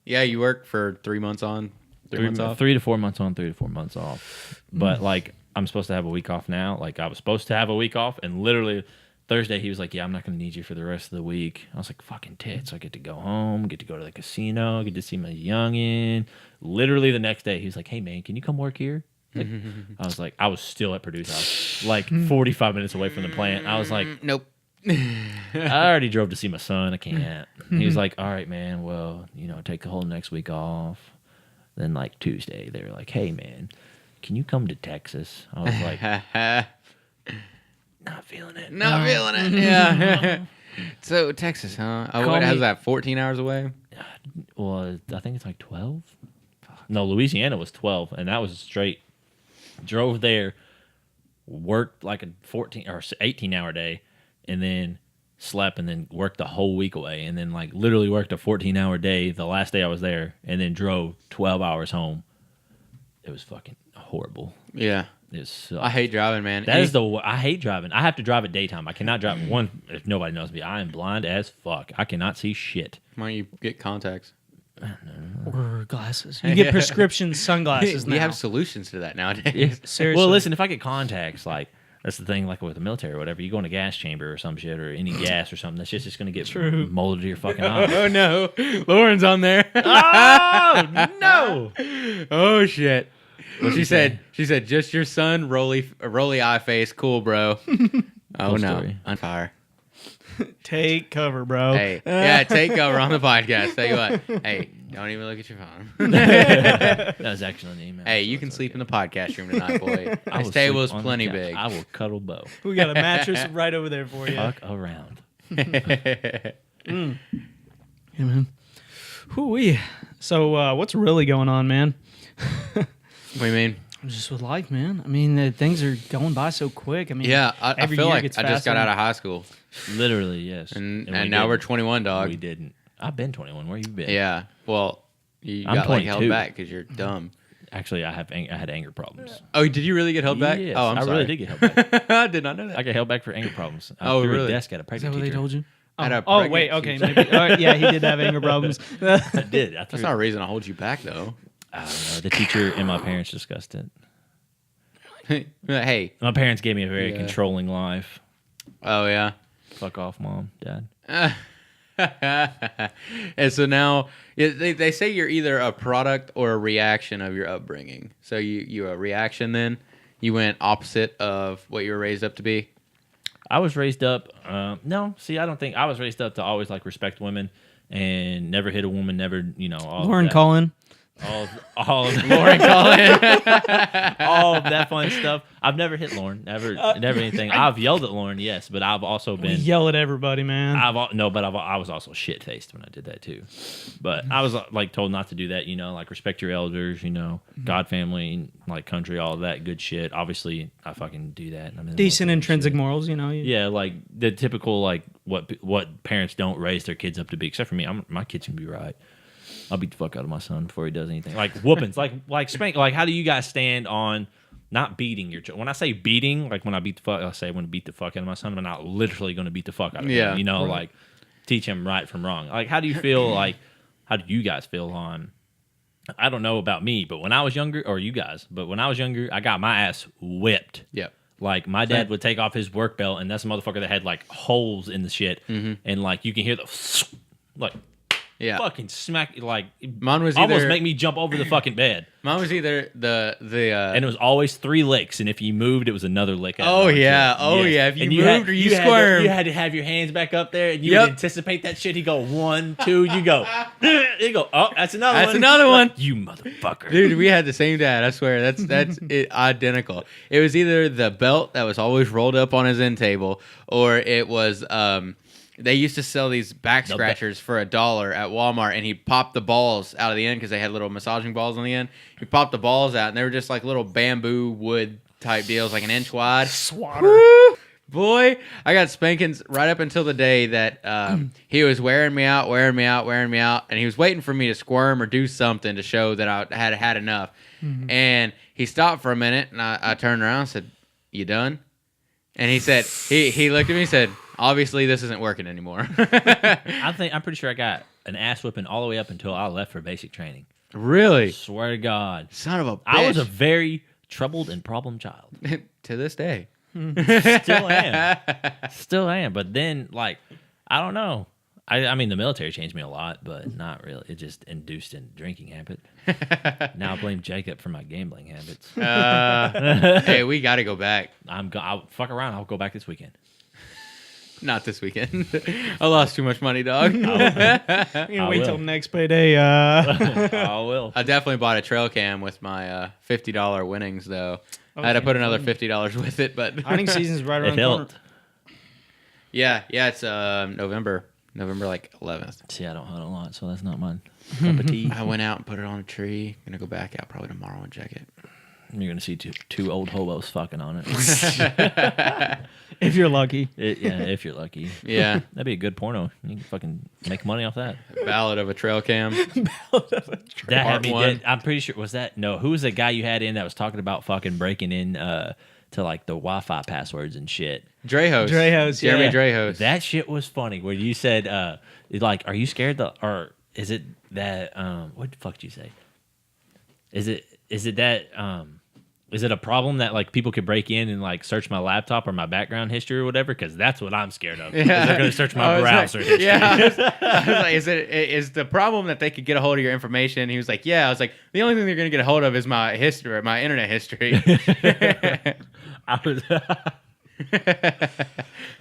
Yeah, you work for 3 months on, 3 months off. 3 to 4 months on, 3 to 4 months off. But like, I'm supposed to have a week off now. Like, I was supposed to have a week off, and literally Thursday he was like, "Yeah, I'm not going to need you for the rest of the week." I was like, "Fucking tits!" I get to go home, get to go to the casino, get to see my youngin. Literally the next day, he was like, "Hey man, can you come work here?" Like, I was like, I was still at Purdue's house, like 45 minutes away from the plant. I was like, Nope. I already drove to see my son. I can't. He was like, "All right, man. Well, take the whole next week off." Then like Tuesday, they were like, "Hey, man, can you come to Texas?" I was like, "Not feeling it." Not feeling it. Yeah. So Texas, huh? Oh, Call what, how's me- that? 14 hours away? Well, I think it's like 12. No, Louisiana was 12, and that was straight. Drove there, worked like a 14 or 18-hour day, and then slept, and then worked the whole week away, and then like literally worked a 14-hour day the last day I was there, and then drove 12 hours home. It was fucking horrible. Yeah. It sucked. I hate driving, man. That is I hate driving. I have to drive at daytime. I cannot drive. One, if nobody knows me, I am blind as fuck. I cannot see shit. Why don't you get contacts? Or glasses. You get prescription sunglasses now. We have solutions to that nowadays. Seriously. Well, listen, if I get contacts, like that's the thing, like with the military or whatever, you go in a gas chamber or some shit or any gas or something, that's just going to get molded to your fucking eye. Oh no, Lauren's on there. Oh no! Oh shit. She said, just your son, roly eye face, cool, bro. Oh Cool no, story. on fire. Take cover, bro. Hey, yeah, take over on the podcast. Tell you what, hey, don't even look at your phone. That was actually an email. Hey, so you can it's sleep in okay. the podcast room tonight, boy. I will This table is sleep on the plenty couch. big. I will cuddle Bo. We got a mattress right over there for you. Fuck around. Yeah, man. Hoo-wee. So, what's really going on, man? What do you mean? Just with life, man. I mean, things are going by so quick. I mean, Yeah, I every feel year like gets I just got faster. out of high school, Literally, yes. and we now we're didn't. 21, dog. We didn't. I've been 21. Where you been? Yeah, well, you I'm got like held 22. back because you're dumb. Actually, I had anger problems. Oh, did you really get held back? Yes, Oh, I'm I sorry. really did get held back. I did not know that. I got held back for anger problems. I Oh, threw really? a desk at a Is that pregnant what they teacher. told you? I had a Oh, pregnant wait, okay. teacher. Maybe, yeah, he did have anger problems. I did. I That's threw, not a reason to hold you back, though. I don't know. The teacher and my parents discussed it. Hey. My parents gave me a very Yeah. controlling life. Oh, yeah. Fuck off, mom, dad. And so now they say you're either a product or a reaction of your upbringing. So you're a reaction then? You went opposite of what you were raised up to be? I was raised up. No, see, I don't think I was raised up to always like respect women and never hit a woman. Never, all Lauren of that, Cullen. all of Lauren Cullen. all of that fun stuff. I've never hit Lauren. Never anything. I've yelled at Lauren, yes, but I've also We been. yell at everybody, man. I was also shit faced when I did that too. But I was like told not to do that. Like respect your elders. God, family, like country, all of that good shit. Obviously, I fucking do that. And I'm in the Decent military and intrinsic shit. morals, Yeah, like the typical like what parents don't raise their kids up to be. Except for me, my kids can be right. I'll beat the fuck out of my son before he does anything. Like whoopings, like spank. Like how do you guys stand on not beating your child? When I say beating, like when I beat the fuck, I say I'm going to beat the fuck out of my son. I'm not literally going to beat the fuck out of Yeah. him. Like teach him right from wrong. Like how do you feel? Like how do you guys feel on? I don't know about me, but when I was younger, or you guys, but when I was younger, I got my ass whipped. Yep. Like my dad would take off his work belt, and that's a motherfucker that had like holes in the shit, and like you can hear the like. Yeah. Fucking smack, like Mine was almost either- make me jump over the fucking bed. Mine was either the And it was always 3 licks, and if you moved, it was another lick. Oh, added on to yeah. it. Oh, yeah. If you And moved or you squirmed. you had to have your hands back up there, and you Yep. would anticipate that shit. He'd go 1, 2, you go, you go. Oh, that's another one. That's another one. You motherfucker, Dude, we had the same dad. I swear, that's it, identical. It was either the belt that was always rolled up on his end table, or it was they used to sell these back scratchers for $1 at Walmart, and he'd pop the balls out of the end because they had little massaging balls on the end. He popped the balls out, and they were just like little bamboo wood type deals, like an inch wide. Swatter. Boy, I got spankings right up until the day that he was wearing me out, and he was waiting for me to squirm or do something to show that I had had enough. And he stopped for a minute, and I turned around and said, "You done?" And he said, he looked at me and said, "Obviously, this isn't working anymore." I'm pretty sure I got an ass whipping all the way up until I left for basic training. Really? Swear to God, Son of a bitch. I was a very troubled and problem child. to this day. Still am. But then, like, I don't know. I mean, the military changed me a lot, but not really. It just induced a drinking habit. Now I blame Jacob for my gambling habits. Hey, we got to go back. I'll fuck around. I'll go back this weekend. Not this weekend. I lost too much money, dog. You can wait will. till next payday. I will. I definitely bought a trail cam with my $50 winnings, though. I had to Okay, put another fun. $50 with it, but Hunting season's right It around the corner. helped. Yeah, it's November like 11th. See, I don't hunt a lot, so that's not mine. Cup of tea. I went out and put it on a tree. Gonna go back out probably tomorrow and check it. You're gonna see two old hobos fucking on it. If you're lucky. If you're lucky. Yeah. That'd be a good porno. You can fucking make money off that. Ballad of a Trail Cam. That had Part me one. dead. I'm pretty sure was that no. Who was the guy you had in that was talking about fucking breaking in to like the Wi-Fi passwords and shit? Drehos. Jeremy Yeah. Drehos. That shit was funny. Where you said like, are you scared or is it that what the fuck did you say? Is it that is it a problem that like people could break in and like search my laptop or my background history or whatever? Because that's what I'm scared of. Yeah. They're gonna search my browser history. Yeah, I was like, is the problem that they could get a hold of your information? He was like, yeah. I was like, the only thing they're gonna get a hold of is my history, my internet history. I was.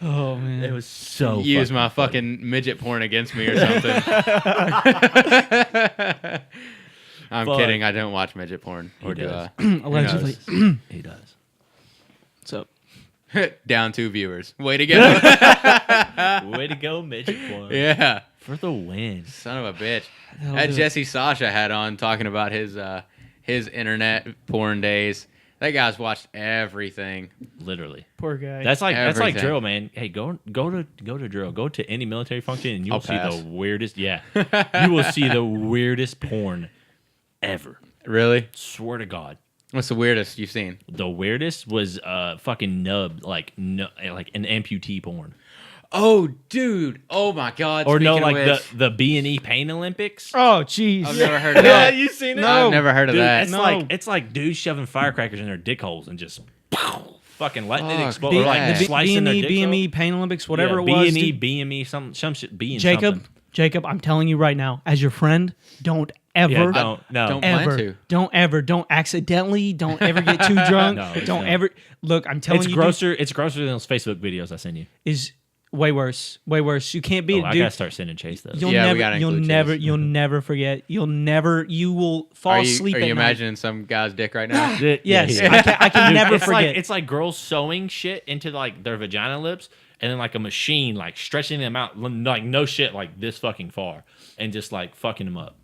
Oh man. It was so. Use my funny. fucking midget porn against me or something. I'm Fuck. kidding. I don't watch midget porn. Or do does. I? Allegedly. He does. So Down 2 viewers. Way to go. Way to go, midget porn. Yeah. For the win. Son of a bitch. That'll That do it. Jesse Sasha had on talking about his internet porn days. That guy's watched everything. Literally. poor guy. That's like Everything. drill, man. Hey, go to drill. Go to any military function and you'll I'll see pass. the weirdest. Yeah, you will see the weirdest porn ever. Really? Swear to God. What's the weirdest you've seen? The weirdest was fucking nub like an amputee porn. Oh, dude. Oh my God. Or no, Speaking like of which, the B&E Pain Olympics. Oh jeez. I've never heard of that. you seen it? No. I've never heard of Dude, that. it's No. like dudes shoving firecrackers in their dick holes and just fucking letting it Fuck explode. that. Or like The slicing their BME, dicks BME off. Pain Olympics, whatever Yeah, it was. B&E, dude. BME, some shit. B and Jacob, something. I'm telling you right now, as your friend, don't ever, Yeah, no. Don't plan ever, to. don't accidentally, don't ever get too drunk. No, it's don't not. ever look. I'm telling It's you, grosser. It's grosser than those Facebook videos I send you. dude, is way worse. Way worse. You can't be Oh, a I dude. gotta start sending Chase those. You'll Yeah, we never, gotta you'll include never, Chase. you'll never forget. You will fall Are asleep you at night. imagining some guy's dick right now? Yes, Yeah. I can Dude, never it's forget. Like, it's like girls sewing shit into like their vagina lips, and then like a machine like stretching them out like no shit like this fucking far, and just like fucking them up.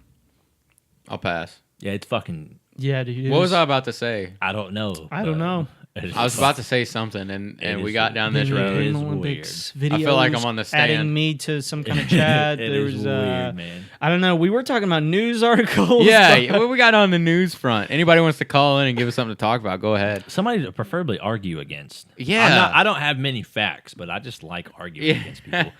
I'll pass. Yeah, it's fucking. yeah, dude. What was I about to say? I don't know. I don't know. I was about to say something, and It we is got down this weird. road. It is Olympics I feel like I'm videos on the stand. adding me to some kind of chat. It there is was weird, man. I don't know. We were talking about news articles. Yeah, what we got on the news front? Anybody wants to call in and give us something to talk about? Go ahead. Somebody to preferably argue against. Yeah. I don't have many facts, but I just like arguing against people.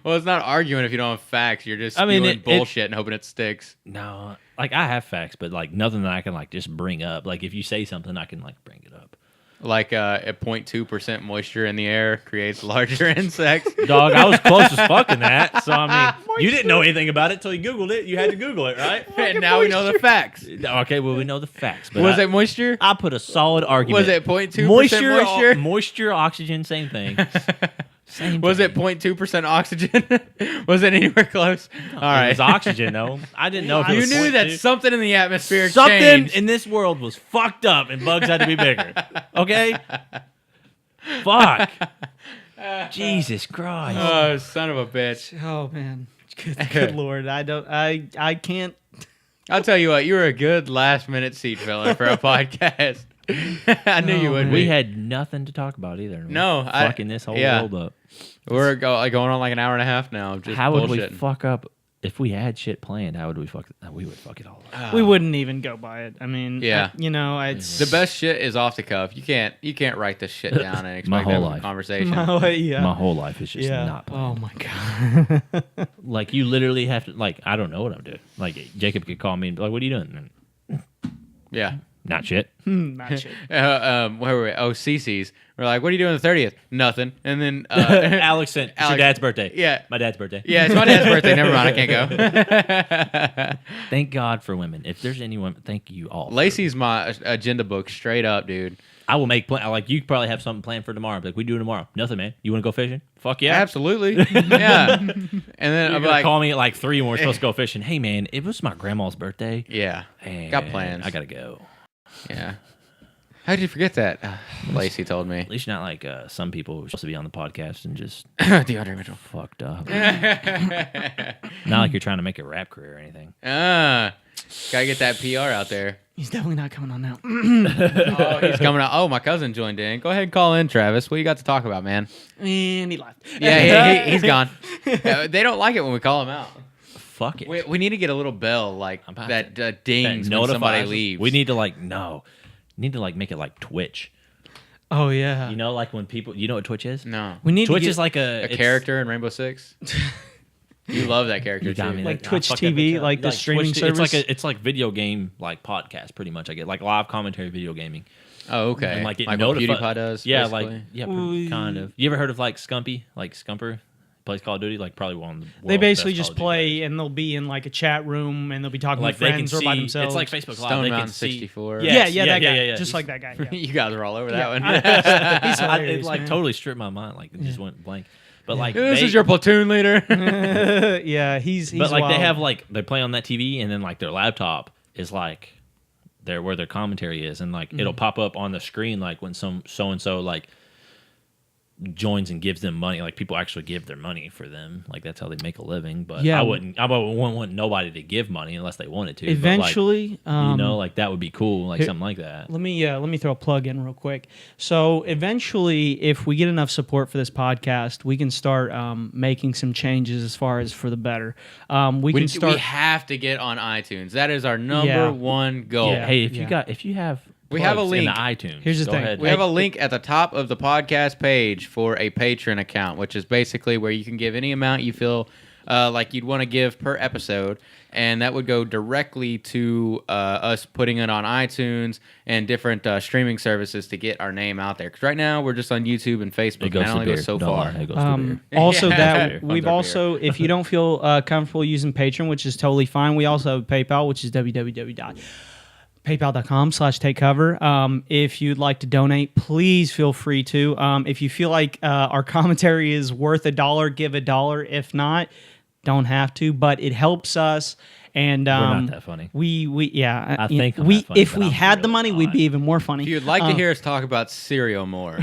Well, it's not arguing if you don't have facts. You're just I mean, spewing it- bullshit and hoping it sticks. No, like I have facts, but like nothing that I can like just bring up. Like if you say something, I can like bring it up. Like a 0.2% moisture in the air creates larger insects. Dog, I was close as fuck in that. So I mean, you didn't know anything about it until you Googled it. You had to Google it, right? And now we know the facts. Okay, well we know the facts. But Was it moisture? I put a solid argument. Was it 0.2% moisture? moisture? Moisture, oxygen, same thing. Same. Was thing. it 0.2% oxygen? Was it anywhere close? All It right. was oxygen though. I didn't know if it You was knew that 0.2. something in the atmosphere Something changed. in this world was fucked up and bugs had to be bigger. Okay? Fuck. Jesus Christ. Oh, son of a bitch. Oh man. Good lord. I can't. I'll tell you what, you were a good last minute seat filler for a podcast. I knew you would be. We had nothing to talk about either. No, We're I- fucking this whole yeah. world up. We're going on like an hour and a half now of just How would we bullshitting. fuck up if we had shit planned? How would we fuck? We would fuck it all up. We wouldn't even go by it. I mean, Yeah. it's The best shit is off the cuff. You can't write this shit down and expect My to whole have a life. conversation. yeah. My whole life is just yeah. not planned. Oh my god. Like you literally have to. Like I don't know what I'm doing. Like Jacob could call me and be like, "What are you doing?" Yeah. Not shit. Not shit. Where were we? Oh, Cece's. We're like, what are you doing on the 30th? Nothing. And then Alex sent. It's your Alex- dad's birthday. Yeah. My dad's birthday. Yeah, it's my dad's birthday. Never mind, I can't go. Thank God for women. If there's any women, thank you all. Lacey's my agenda book straight up, dude. I will make plan. Like you probably have something planned for tomorrow. Like we do tomorrow. Nothing, man. You want to go fishing? Fuck yeah. Absolutely. Yeah. And then You're I'm gonna like, call me at like 3 when we're supposed to go fishing. Hey man, it was my grandma's birthday. yeah, And got plans. I gotta go. Yeah. How'd you forget that? Lacey told me. At least you're not like some people who are supposed to be on the podcast and just DeAndre Mitchell. fucked up. Not like you're trying to make a rap career or anything. Gotta get that PR out there. He's definitely not coming on now. Oh, he's coming out. Oh, my cousin joined in. Go ahead and call in, Travis. What you got to talk about, man? And he left. Yeah, he's gone. They don't like it when we call him out. Fuck it. We need to get a little bell like that dings That when somebody notifies us. leaves. We need to make it like Twitch. Oh yeah. You know, like when people, you know what Twitch is? No. We need Twitch to get, is like a character in Rainbow Six. You love that character You got too. me. Like I Twitch fucked up TV, the- like the streaming Twitch, service? It's like video game like podcast, pretty much. I get like live commentary video gaming. Oh, okay. And like it what notifies. PewDiePie does. Yeah, basically. kind of. You ever heard of like Scumper? Plays Call of Duty, like probably one of the they world's basically best just Call of Duty play players. and they'll be in like a chat room and they'll be talking Like to they can friends or by see- themselves. It's like Facebook Live. Stone they Mountain can see 64. Yes, yeah, that guy. yeah. Just like that guy. Yeah. You guys are all over Yeah. that one. He's it hilarious, like man. totally stripped my mind. Like it just went blank. But like This they- is your platoon leader. Yeah, he's But like wild. they have like they play on that TV and then like their laptop is like where their commentary is and like it'll pop up on the screen like when some so and so like joins and gives them money. Like people actually give their money for them. Like that's how they make a living. But Yeah. I wouldn't want nobody to give money unless they wanted to. Eventually, but like, you know, like that would be cool. Like something like that. Let me throw a plug in real quick. So eventually, if we get enough support for this podcast, we can start making some changes as far as for the better. We can start. We have to get on iTunes. That is our number one goal. Yeah. Hey, if you have We have a plugs link. in the iTunes. Here's the go thing. ahead. We have a link at the top of the podcast page for a Patreon account, which is basically where you can give any amount you feel like you'd want to give per episode, and that would go directly to us putting it on iTunes and different streaming services to get our name out there. Because right now we're just on YouTube and Facebook, It and goes that to only beer. goes so Don't far. lie, it goes to beer. Also, Yeah. that Funds we've our also, if you don't feel comfortable using Patreon, which is totally fine, we also have PayPal, which is www.paypal.com/takecover. If you'd like to donate, please feel free to. If you feel like our commentary is worth $1, give $1. If not, don't have to, but it helps us. And We're not that funny. We yeah. I you think know, I'm we not funny, if but we I'm had the really money, we'd not. be even more funny. If you'd like to hear us talk about cereal more,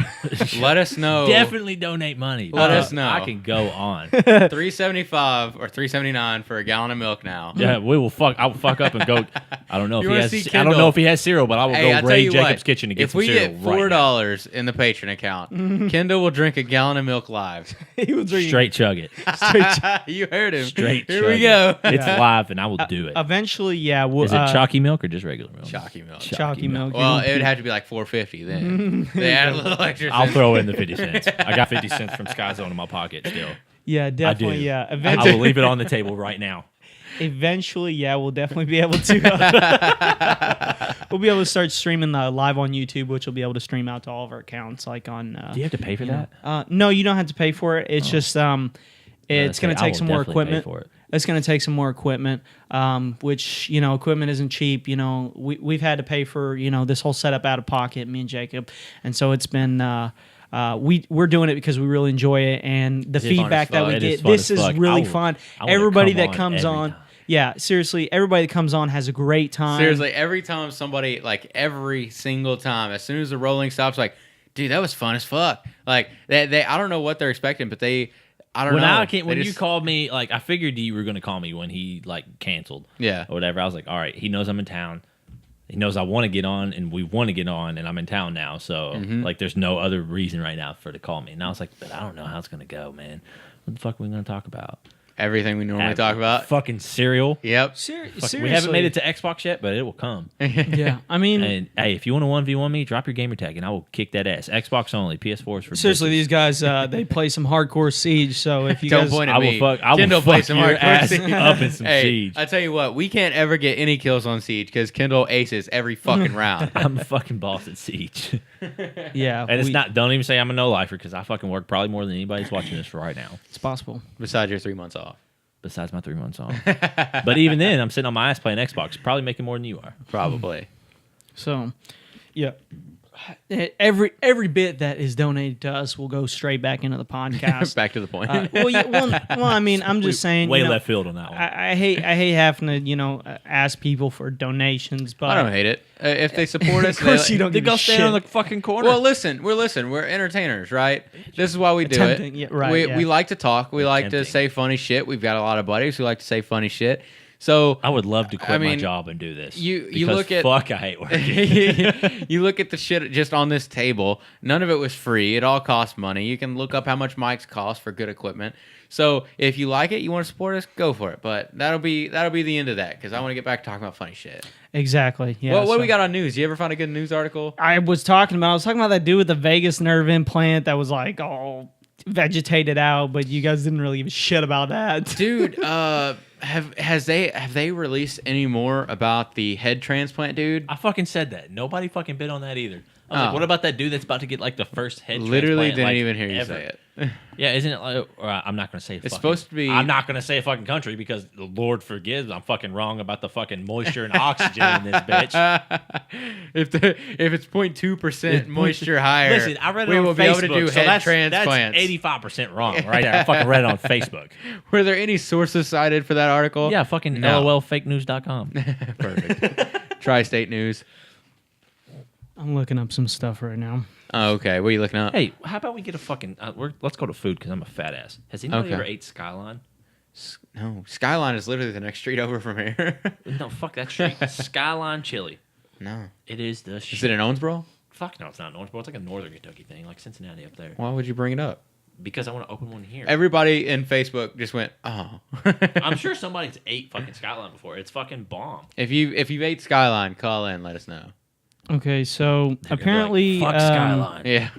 let us know. Definitely donate money. Let us know. I can go on. $3.75 or $3.79 for a gallon of milk now. Yeah, we will fuck. I will fuck up and go. I don't know if You he wanna has. see I don't know Kendall? if he has cereal, but I will Hey, go I tell raid you Jacob's what, Kitchen to get if some we cereal get right now. $4 in the Patreon account, Kendall will drink a gallon of milk live. He was drinking- Straight chug it. You heard him. Straight. Here chug we go. It. It's live, and I will do it. Eventually, yeah. We'll, Is it chalky milk or just regular milk? Chalky milk. Chalky milk. Well, it would have to be like $4.50 then. They add a little extra. I'll cents. throw in the 50 cents. I got 50 cents from Sky Zone in my pocket still. Yeah, I do. definitely. Yeah, I will leave it on the table right now. eventually, yeah, we'll definitely be able to. We'll be able to start streaming live on YouTube, which will be able to stream out to all of our accounts, like on. Do you have to pay for that? No, you don't have to pay for it. It's just it's going to take some more equipment. For it. It's going to take some more equipment, which, equipment isn't cheap. We've had to pay for, this whole setup out of pocket, me and Jacob. And so it's been, we're doing it because we really enjoy it. And the feedback that we It is get, fun this as is fuck. really I fun. wanna Everybody come that on comes every on, time. yeah, seriously, everybody that comes on has a great time. Seriously, every time somebody, like every single time, as soon as the rolling stops, like, dude, that was fun as fuck. Like, they I don't know what they're expecting, but I don't know. When you called me, like, I figured you were going to call me when he, like, canceled. Yeah. Or whatever. I was like, all right, he knows I'm in town. He knows I want to get on, and we want to get on, and I'm in town now. So, like, there's no other reason right now for to call me. And I was like, but I don't know how it's going to go, man. What the fuck are we going to talk about? Everything we normally talk about. Fucking cereal. Yep. Seriously. We haven't made it to Xbox yet, but it will come. Yeah, I mean, And hey, if you want to 1v1 me, drop your gamer tag, and I will kick that ass. Xbox only. PS4 is for seriously, bitches. these guys, they play some hardcore Siege. So if you Don't guys, point at I will me. fuck. I will Kendall fuck plays some your hardcore ass Siege. up in some Hey, Siege. I tell you what, we can't ever get any kills on Siege because Kendall aces every fucking round. I'm a fucking boss at Siege. yeah, And it's not, don't even say I'm a no-lifer because I fucking work probably more than anybody's watching this right now, It's possible. Besides your 3 months off. besides my 3 months off. But even then, I'm sitting on my ass playing Xbox, probably making more than you are. Probably. So, yeah. Every bit that is donated to us will go straight back into the podcast. Back to the point. Well, I mean, I'm just saying. Way you know, left field on that one. I hate having to ask people for donations, but I don't hate it. If they support us, of course you don't They give go a stand shit. on the fucking corner. Well, listen. We're entertainers, right? This is why we do Attempting, it. yeah, right, we yeah. we like to talk. We like to Attempting. say funny shit. We've got a lot of buddies who like to say funny shit. So I would love to quit I my mean, job and do this. you because look at- fuck, I hate working. you look at the shit just on this table. None of it was free. It all cost money. You can look up how much mics cost for good equipment. So if you like it, you want to support us, go for it. But that'll be the end of that because I want to get back to talking about funny shit. Exactly. Yeah. What do so- we got on news? You ever find a good news article? I was talking about that dude with the vagus nerve implant that was like all vegetated out, but you guys didn't really give a shit about that. Dude, have they released any more about the head transplant dude? I fucking said that. Nobody fucking bid on that either. I was Oh. like, what about that dude that's about to get like the first head Literally transplant, didn't like, even hear you ever? say it. Yeah, isn't it like, or I'm not going to say It's supposed to be- I'm not going to say a fucking country because the Lord forgives. I'm fucking wrong about the fucking moisture and oxygen in this bitch. if it's 0.2% moisture higher, Listen, I read it we on will Facebook, be able to do so head that's transplants. 85% wrong right there. I fucking read it on Facebook. Were there any sources cited for that article? Yeah, fucking No. lolfakenews.com. Perfect. Tri-state news. I'm looking up some stuff right now. Oh, okay. What are you looking up? Hey, how about we get a fucking... let's go to food because I'm a fat ass. Has anybody Okay. ever ate Skyline? No, Skyline is literally the next street over from here. No, fuck that street. Skyline Chili. No. It is the shit. Is it in Owensboro? Fuck no, it's not Northborough. It's like a northern Kentucky thing, like Cincinnati up there. Why would you bring it up? Because I want to open one here. Everybody in Facebook just went, oh. I'm sure somebody's ate fucking Skyline before. It's fucking bomb. If you've ate Skyline, call in, let us know. Okay, so They're gonna be like, apparently fuck Skyline. Yeah.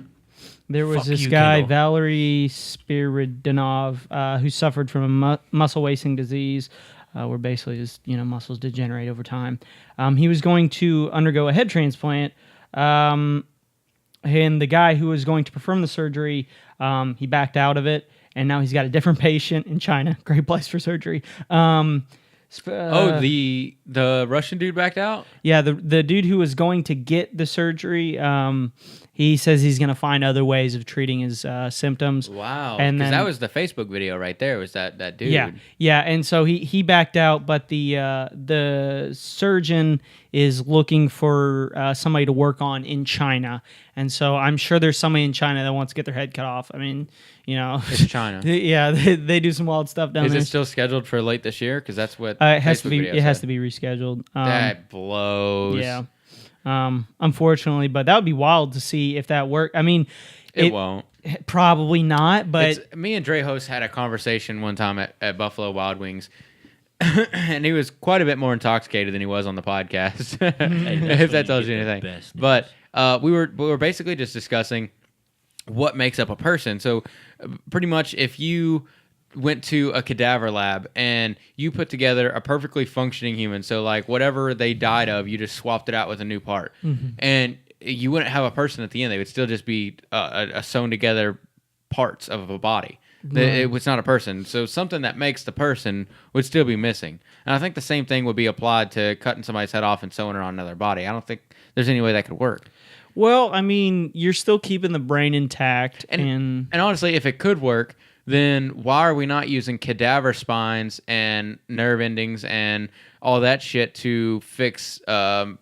there was Fuck this you, guy, Kendall. Valery Spiridonov, who suffered from a muscle wasting disease, where basically his muscles degenerate over time. He was going to undergo a head transplant, and the guy who was going to perform the surgery, he backed out of it, and now he's got a different patient in China. Great place for surgery. The Russian dude backed out? Yeah, the dude who was going to get the surgery, he says he's going to find other ways of treating his symptoms. Wow. And Because then- that was the Facebook video right there, was that dude. Yeah, and so he backed out, but the surgeon is looking for somebody to work on in China, and so I'm sure there's somebody in China that wants to get their head cut off. I mean, It's China. they do some wild stuff down Is there. it still scheduled for late this year? Because that's what it has Facebook to be. video It has said. to be rescheduled. That blows. Yeah. Unfortunately, but that would be wild to see if that worked. I mean, It won't. probably not, but It's, me and Dre Host had a conversation one time at Buffalo Wild Wings, and he was quite a bit more intoxicated than he was on the podcast. If that tells you anything. But we were basically just discussing what makes up a person. So pretty much if you went to a cadaver lab and you put together a perfectly functioning human, so like whatever they died of, you just swapped it out with a new part, and you wouldn't have a person at the end. They would still just be a sewn together parts of a body. It was not a person. So something that makes the person would still be missing. And I think the same thing would be applied to cutting somebody's head off and sewing it on another body. I don't think there's any way that could work. well, I mean, you're still keeping the brain intact, and And honestly, if it could work, then why are we not using cadaver spines and nerve endings and all that shit to fix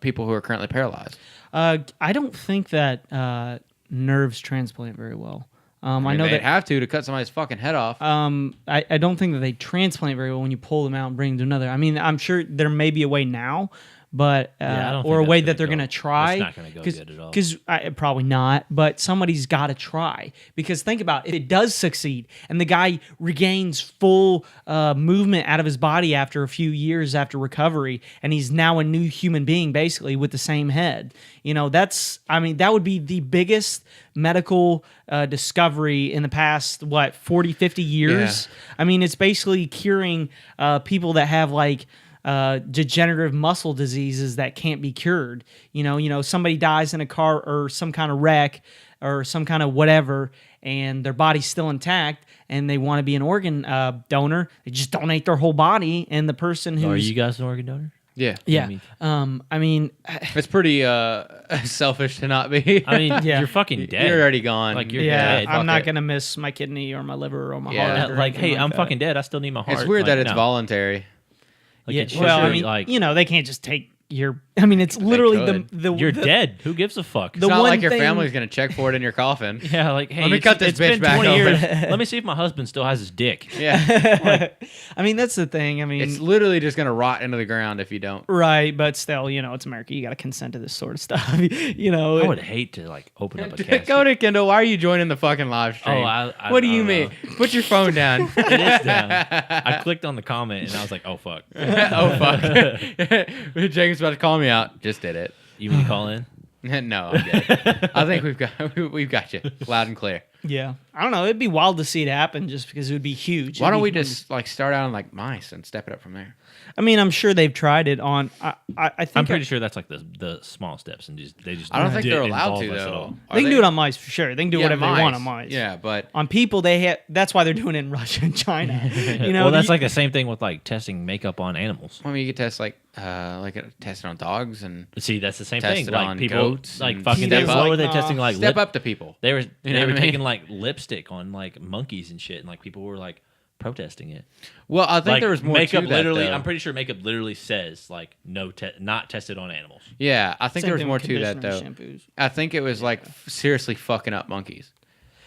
people who are currently paralyzed? I don't think that nerves transplant very well. I know they'd that. have to cut somebody's fucking head off. I don't think that they transplant very well when you pull them out and bring them to another. I mean, I'm sure there may be a way now, but Yeah, I don't or a think way that's that they're gonna going to go. try. It's not gonna go good at all. Because probably not, but somebody's got to try. Because think about it, if it does succeed and the guy regains full movement out of his body after a few years after recovery, and he's now a new human being basically with the same head. That would be the biggest medical discovery in the past 40, 50 years. Yeah. I mean, it's basically curing people that have like degenerative muscle diseases that can't be cured. Somebody dies in a car or some kind of wreck or some kind of whatever, and their body's still intact, and they want to be an organ donor. They just donate their whole body, and the person who's Are you guys an organ donor? Yeah. Yeah. Me I mean, It's pretty selfish to not be. I mean, Yeah. you're fucking dead. You're already gone. Like, you're yeah, dead. I'm Fuck not it. gonna miss my kidney or my liver or my Yeah. heart. or like, anything hey, I'm that. fucking dead. I still need my heart. It's weird Like, that it's no. voluntary. Like, Yeah, it should well, I be, mean, like, you know, they can't just take your. I mean, it's literally could. the you're the, dead. Who gives a fuck? The It's not one like your thing- family's gonna check for it in your coffin. Yeah, like, hey, Let me cut this it's bitch been back 20 open. years. Let me see if my husband still has his dick. Yeah. I mean, that's the thing. I mean, It's literally just gonna rot into the ground if you don't. right, but still, you know, it's America. You got to consent to this sort of stuff. You know, I would hate to like open up a casket. Go to Kendall. Why are you joining the fucking live stream? Oh, I what do don't you know. mean? Put your phone down. It is down. I clicked on the comment and I was like, oh fuck. Oh fuck. Jacob's about to call me out. Just did it. You want to call in? No, I'm dead. I think we've got you loud and clear. yeah. I don't know. It'd be wild to see it happen just because it would be huge. Why It'd don't be we humongous. just like start out on like mice and step it up from there? I mean, I'm sure they've tried it on. I think I'm pretty sure that's like the small steps and they just. I don't think they're didn't allowed to involve us at though. all. Are they can do it on mice for sure. They can do Yeah, whatever they want mice. on mice. Yeah, but On people, that's why they're doing it in Russia and China. You know, well, that's like the same thing with like testing makeup on animals. I mean, you could test like test it on dogs and See, that's the same Test thing. it like on people, goats like and fucking. step What up. were they Nah. testing like step lip? up to people. They were know they what were I mean? taking like lipstick on like monkeys and shit, and like people were like protesting it. Well, I think Like there was more makeup. to that, Literally, though. I'm pretty sure makeup literally says like not tested on animals. Yeah, I think Same there was thing more with to that though. conditioner shampoos. I think it was like seriously fucking up monkeys.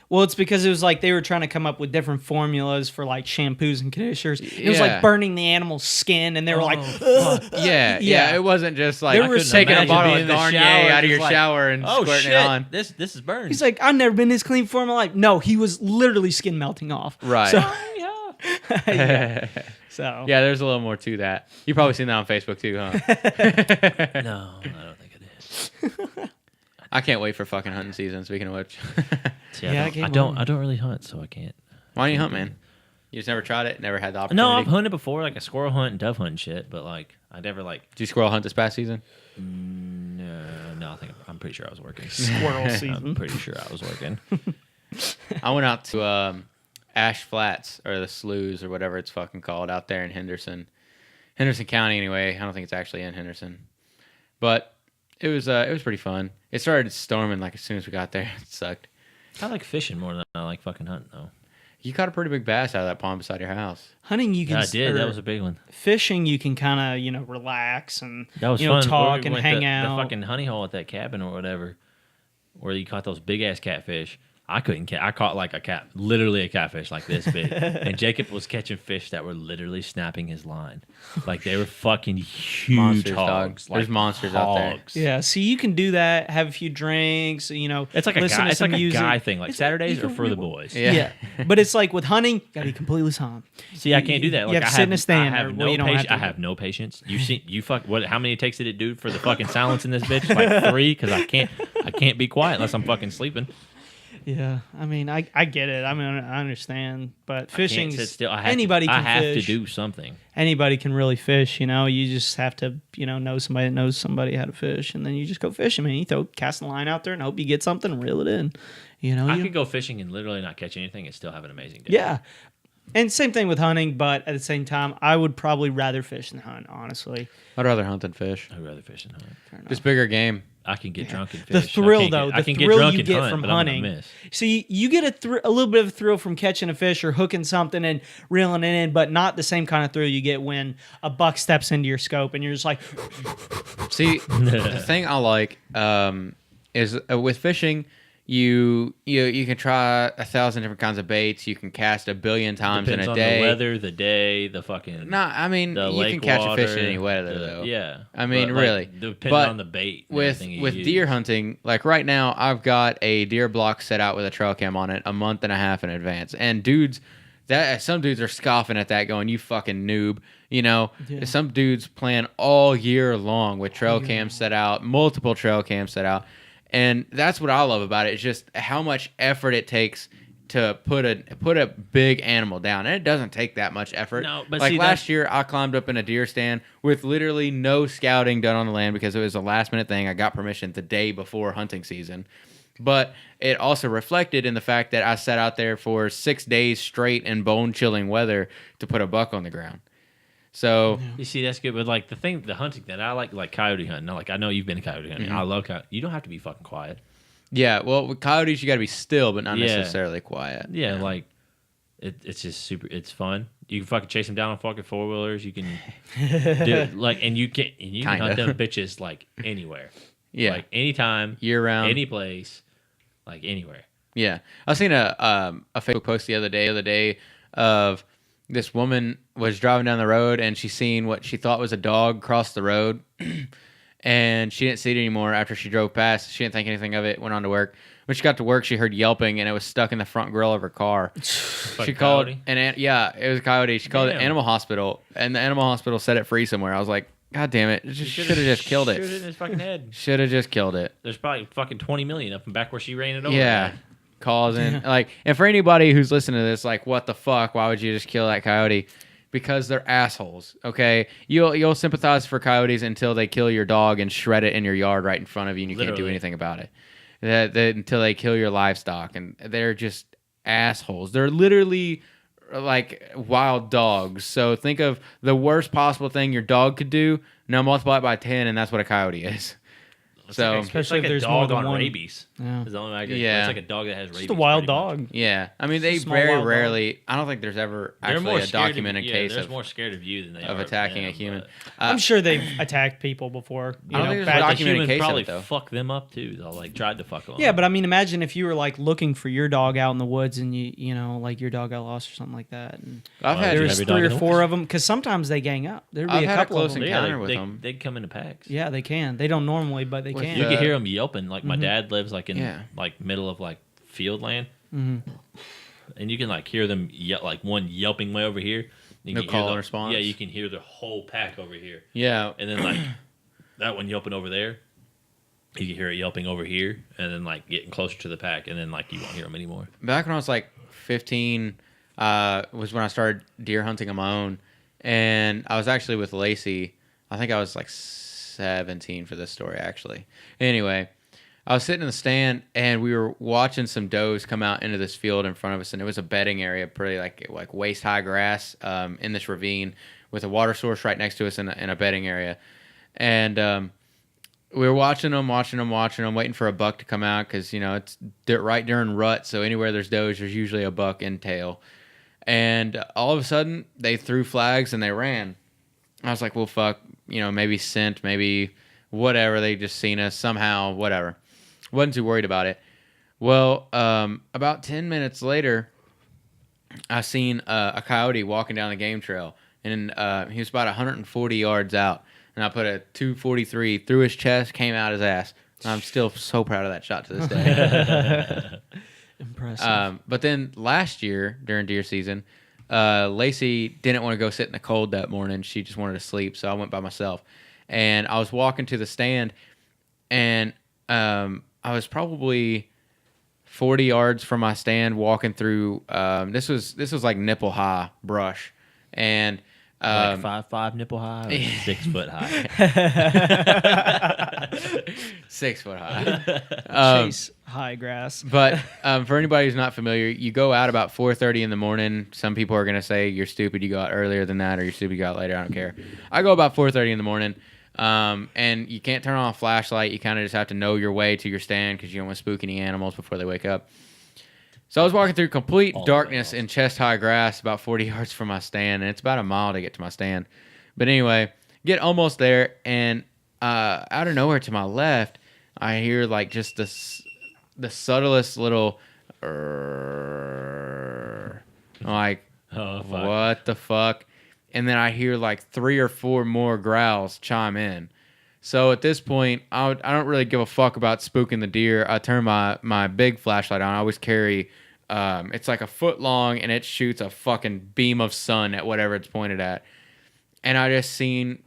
Well, it's because it was like they were trying to come up with different formulas for like shampoos and conditioners. It was Yeah. like burning the animal's skin, and they were like, fuck. Yeah, Yeah. It wasn't just like There was taking a imagine bottle being of in the Garnier shower, out of your just like, shower and Oh squirting shit! it on. This is burned. he's like, I've never been this clean before in my life. No, he was literally skin melting off. Right. So, yeah. yeah. So Yeah, there's a little more to that. You've probably seen that on Facebook too, huh? No, I don't think it is. I can't wait for fucking hunting season. Speaking of which, See, Yeah, I I can't don't. wait. I don't really hunt, so I can't. why don't you hunt, man? You just never tried it, never had the opportunity. No, I've hunted before, like a squirrel hunt and dove hunt and shit, but like I never like. Did you squirrel hunt this past season? No, I think I'm pretty sure I was working. squirrel I'm season. pretty sure I was working. I went out to Ash Flats or the Sloughs or whatever it's fucking called out there in Henderson County. Anyway, I don't think it's actually in Henderson, but it was pretty fun. It started storming like as soon as we got there. It sucked. I like fishing more than I like fucking hunting, though. You caught a pretty big bass out of that pond beside your house. Hunting, you can. Yeah, I did. or That was a big one. fishing. You can kind of relax and That was fun. fun. Talk We and went hang to out. The fucking honey hole at that cabin or whatever, where you caught those big ass catfish. I couldn't catch. I caught like literally a catfish like this big, and Jacob was catching fish that were literally snapping his line, like they were fucking huge Monsters, hogs. dog. Like There's monsters out there. hogs. Yeah, so you can do that. Have a few drinks. It's like a listen guy. to It's some like a music. guy thing. Like It's- Saturdays you are can for the re- boys. Yeah. But it's like with hunting, gotta be completely calm. See, I can't do that. You Like have to I sit in a stand I or- have well, no you don't have patience. to. I have no patience. You fuck. What? How many takes did it do for the fucking silence in this bitch? Like 3, because I can't be quiet unless I'm fucking sleeping. Yeah, I mean, I get it. I mean, I understand, but fishing, I can't sit still. I have anybody to, can I have fish. to do something. Anybody can really fish. You just have to know somebody that knows somebody how to fish, and then you just go fishing. Man, you cast a line out there and hope you get something and reel it in. I you- could go fishing and literally not catch anything and still have an amazing day. Yeah. And same thing with hunting, but at the same time, I would probably rather fish than hunt, honestly. I'd rather hunt than fish. I'd rather fish and hunt. Just bigger game. I can get drunk and The fish. thrill, though, I the can get thrill drunk you and get hunt, from but I'm gonna hunting. miss. See, you get a little bit of thrill from catching a fish or hooking something and reeling it in, but not the same kind of thrill you get when a buck steps into your scope and you're just like, See, the thing I like is with fishing, you can try 1,000 different kinds of baits. You can cast 1 billion times Depends in a on day. the weather, the day, the fucking. No, I mean the you lake can catch a fish water, in any weather though. Yeah, I mean, but, like, really. depending But on the bait. and with everything you with use. deer hunting, like right now, I've got a deer block set out with a trail cam on it a month and a half in advance, and some dudes are scoffing at that, going, "You fucking noob." Yeah. Some dudes plan all year long with trail cams set out, multiple trail cams set out. And that's what I love about it. It's just how much effort it takes to put a big animal down. And it doesn't take that much effort. No, but like see, last year, I climbed up in a deer stand with literally no scouting done on the land because it was a last minute thing. I got permission the day before hunting season. But it also reflected in the fact that I sat out there for 6 days straight in bone chilling weather to put a buck on the ground. So You see, that's good. But like the hunting that I like coyote hunting. Like I know you've been coyote hunting. I love coyote. You don't have to be fucking quiet. yeah, well, with coyotes you got to be still, but not Yeah. necessarily quiet. Yeah, like it's just super. It's fun. You can fucking chase them down on fucking 4-wheelers. You can do like, and you can hunt them bitches like anywhere. Yeah, like anytime, year round, any place, like anywhere. Yeah, I seen a Facebook post the other day of this woman was driving down the road and she seen what she thought was a dog cross the road, and she didn't see it anymore after she drove past. She didn't think anything of it. Went on to work. When she got to work, she heard yelping and it was stuck in the front grill of her car. Like She called coyote? it was a coyote. She called the Damn. animal hospital, and the animal hospital set it free somewhere. I was like, God damn it! Should have just killed Shoot it it. in his fucking head. Should have just killed it. There's probably fucking 20 million up and back where she ran it over. Yeah. Causing like, and for anybody who's listening to this, like, what the fuck? Why would you just kill that coyote? Because they're assholes. Okay, you'll sympathize for coyotes until they kill your dog and shred it in your yard right in front of you, and you can't do Literally. anything about it. Until they kill your livestock, and they're just assholes. They're literally like wild dogs. So think of the worst possible thing your dog could do. Now multiply it by 10, and that's what a coyote is. So Especially it's like if a there's dog more than on one. rabies. Yeah. Is the only way I could- Yeah. It's like a dog that has rabies. Just a wild pretty much. dog. yeah, I mean they Small very wild dog. rarely. I don't think there's ever They're actually a scared of- documented yeah, case they're of more scared of you than they of are attacking them, a human. but- I'm sure they've attacked people before. You I don't know, think there's back- a The documented human case of probably it, though. fuck them up too. They like tried to fuck them Yeah, up. but I mean, imagine if you were like looking for your dog out in the woods and you know, like your dog got lost or something like that. And I've Why had would you there's have your dog 3 in or the 4 woods? of them because sometimes they gang up. There'd be I've a had a couple of close them. encounter with them. They'd come into packs. Yeah, they can. They don't normally, but they With can. You the- can hear them yelping. Like my dad lives like in Yeah. like middle of like field land, Mm-hmm. and you can like hear them like one yelping way over here. You No can call hear and response? Yeah, you can hear the whole pack over here, Yeah, and then like that one yelping over there. You can hear it yelping over here, and then like getting closer to the pack, and then like you won't hear them anymore. back when I was like 15, was when I started deer hunting on my own, and I was actually with Lacey. I think I was like 17 for this story actually. Anyway, I was sitting in the stand and we were watching some does come out into this field in front of us, and it was a bedding area, pretty like waist high grass in this ravine with a water source right next to us in a bedding area, and we were watching them, waiting for a buck to come out because you know it's right during rut, so anywhere there's does, there's usually a buck in tail, and all of a sudden they threw flags and they ran. I was like, well, fuck, you know, maybe scent, maybe whatever. They just seen us somehow, whatever. Wasn't too worried about it. Well, about 10 minutes later, I seen a coyote walking down the game trail, and he was about 140 yards out. And I put a 243 through his chest, came out his ass. I'm still so proud of that shot to this day. Impressive. But then last year during deer season, Lacey didn't want to go sit in the cold that morning. She just wanted to sleep, so I went by myself. And I was walking to the stand, and I was probably 40 yards from my stand walking through. This was like nipple high brush, and Like 5'5" nipple high, or 6 foot high. 6 foot high. Chase high grass. But for anybody who's not familiar, you go out about 4:30 in the morning. Some people are going to say you're stupid, you go out earlier than that, or you're stupid, you go out later. I don't care. I go about 4:30 in the morning, and you can't turn on a flashlight. You kind of just have to know your way to your stand because you don't want to spook any animals before they wake up. So I was walking through complete darkness in chest-high grass about 40 yards from my stand, and it's about a mile to get to my stand. But anyway, get almost there, and out of nowhere to my left, I hear like just the subtlest little like, Oh, fuck. what the fuck? And then I hear like 3 or 4 more growls chime in. So at this point, I don't really give a fuck about spooking the deer. I turn my big flashlight on. I always carry, it's like a foot long, and it shoots a fucking beam of sun at whatever it's pointed at. And I just seen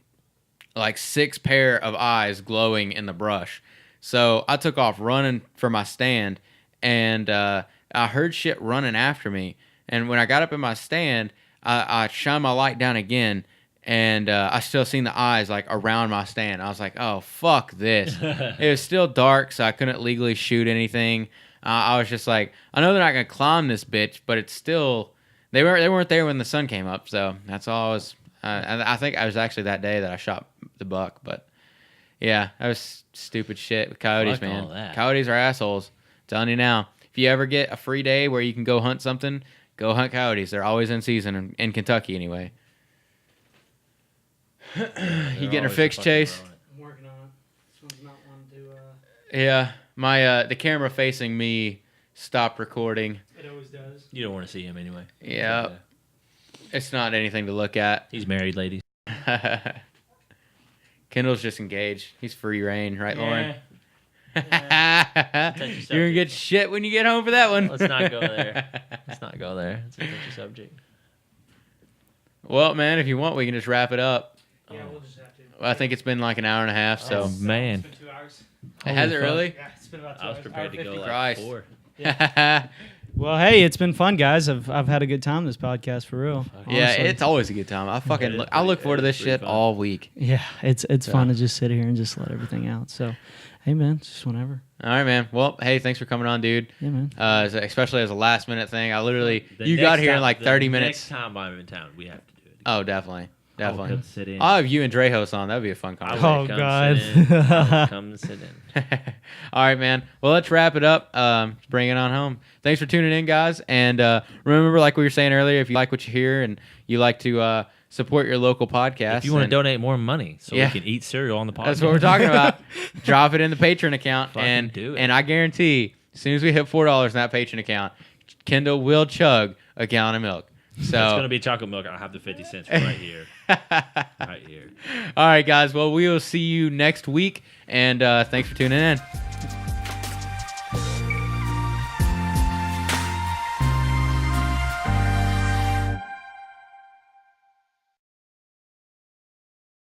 like 6 pair of eyes glowing in the brush. So I took off running for my stand, and I heard shit running after me. And when I got up in my stand, I shined my light down again, and I still seen the eyes like around my stand. I was like, oh, fuck this. It was still dark, so I couldn't legally shoot anything. I was just like, I know they're not going to climb this bitch, but it's still, they weren't there when the sun came up, so that's all And I think I was actually that day that I shot the buck, but yeah, that was stupid shit with coyotes, Fuck all man. that. Coyotes are assholes. I'm telling you now. If you ever get a free day where you can go hunt something, go hunt coyotes. They're always in season in Kentucky anyway. You getting her fixed, Chase? I'm working on it. This one's not one to. Yeah, my the camera facing me stopped recording. It always does. You don't want to see him anyway. Yeah, it's not anything to look at. He's married, ladies. Kendall's just engaged. He's free reign, right, Lauren? Touchy subject. You're gonna get shit when you get home for that one. Let's not go there. Let's not go there. It's a touchy subject. Well, man, if you want, we can just wrap it up. Yeah, we'll just have to. Well, I think it's been like an hour and a half, so. Oh, man. It's been 2 hours. Has it really? Yeah, it's been about 2 I was hours. prepared to go like Christ. 4. Well, hey, it's been fun, guys. I've had a good time this podcast for real. Yeah, Honestly. it's always a good time. I look forward to this shit fun. all week. Yeah, it's fun to just sit here and just let everything out. So, hey, man, just whenever. All right, man. Well, hey, thanks for coming on, dude. Yeah, man. Especially as a last minute thing. I literally, The you got next here in time- like 30 minutes. Next time I'm in town, we have to do it. Oh, definitely. I'll Definitely. come sit in. I'll have you and Drejos on. That would be a fun I will conversation. Oh, come God. sit in. I will come sit in. All right, man. Well, let's wrap it up. Bring it on home. Thanks for tuning in, guys. And remember, like we were saying earlier, if you like what you hear and you like to support your local podcast, If you want to and donate more money so Yeah. we can eat cereal on the podcast. that's what we're talking about. Drop it in the Patreon account, Fucking and do it. and I guarantee, as soon as we hit $4 in that Patreon account, Kendall will chug a gallon of milk. So It's going to be chocolate milk. I'll have the 50 cents right here. Right here. All right, guys. Well, we will see you next week, and thanks for tuning in.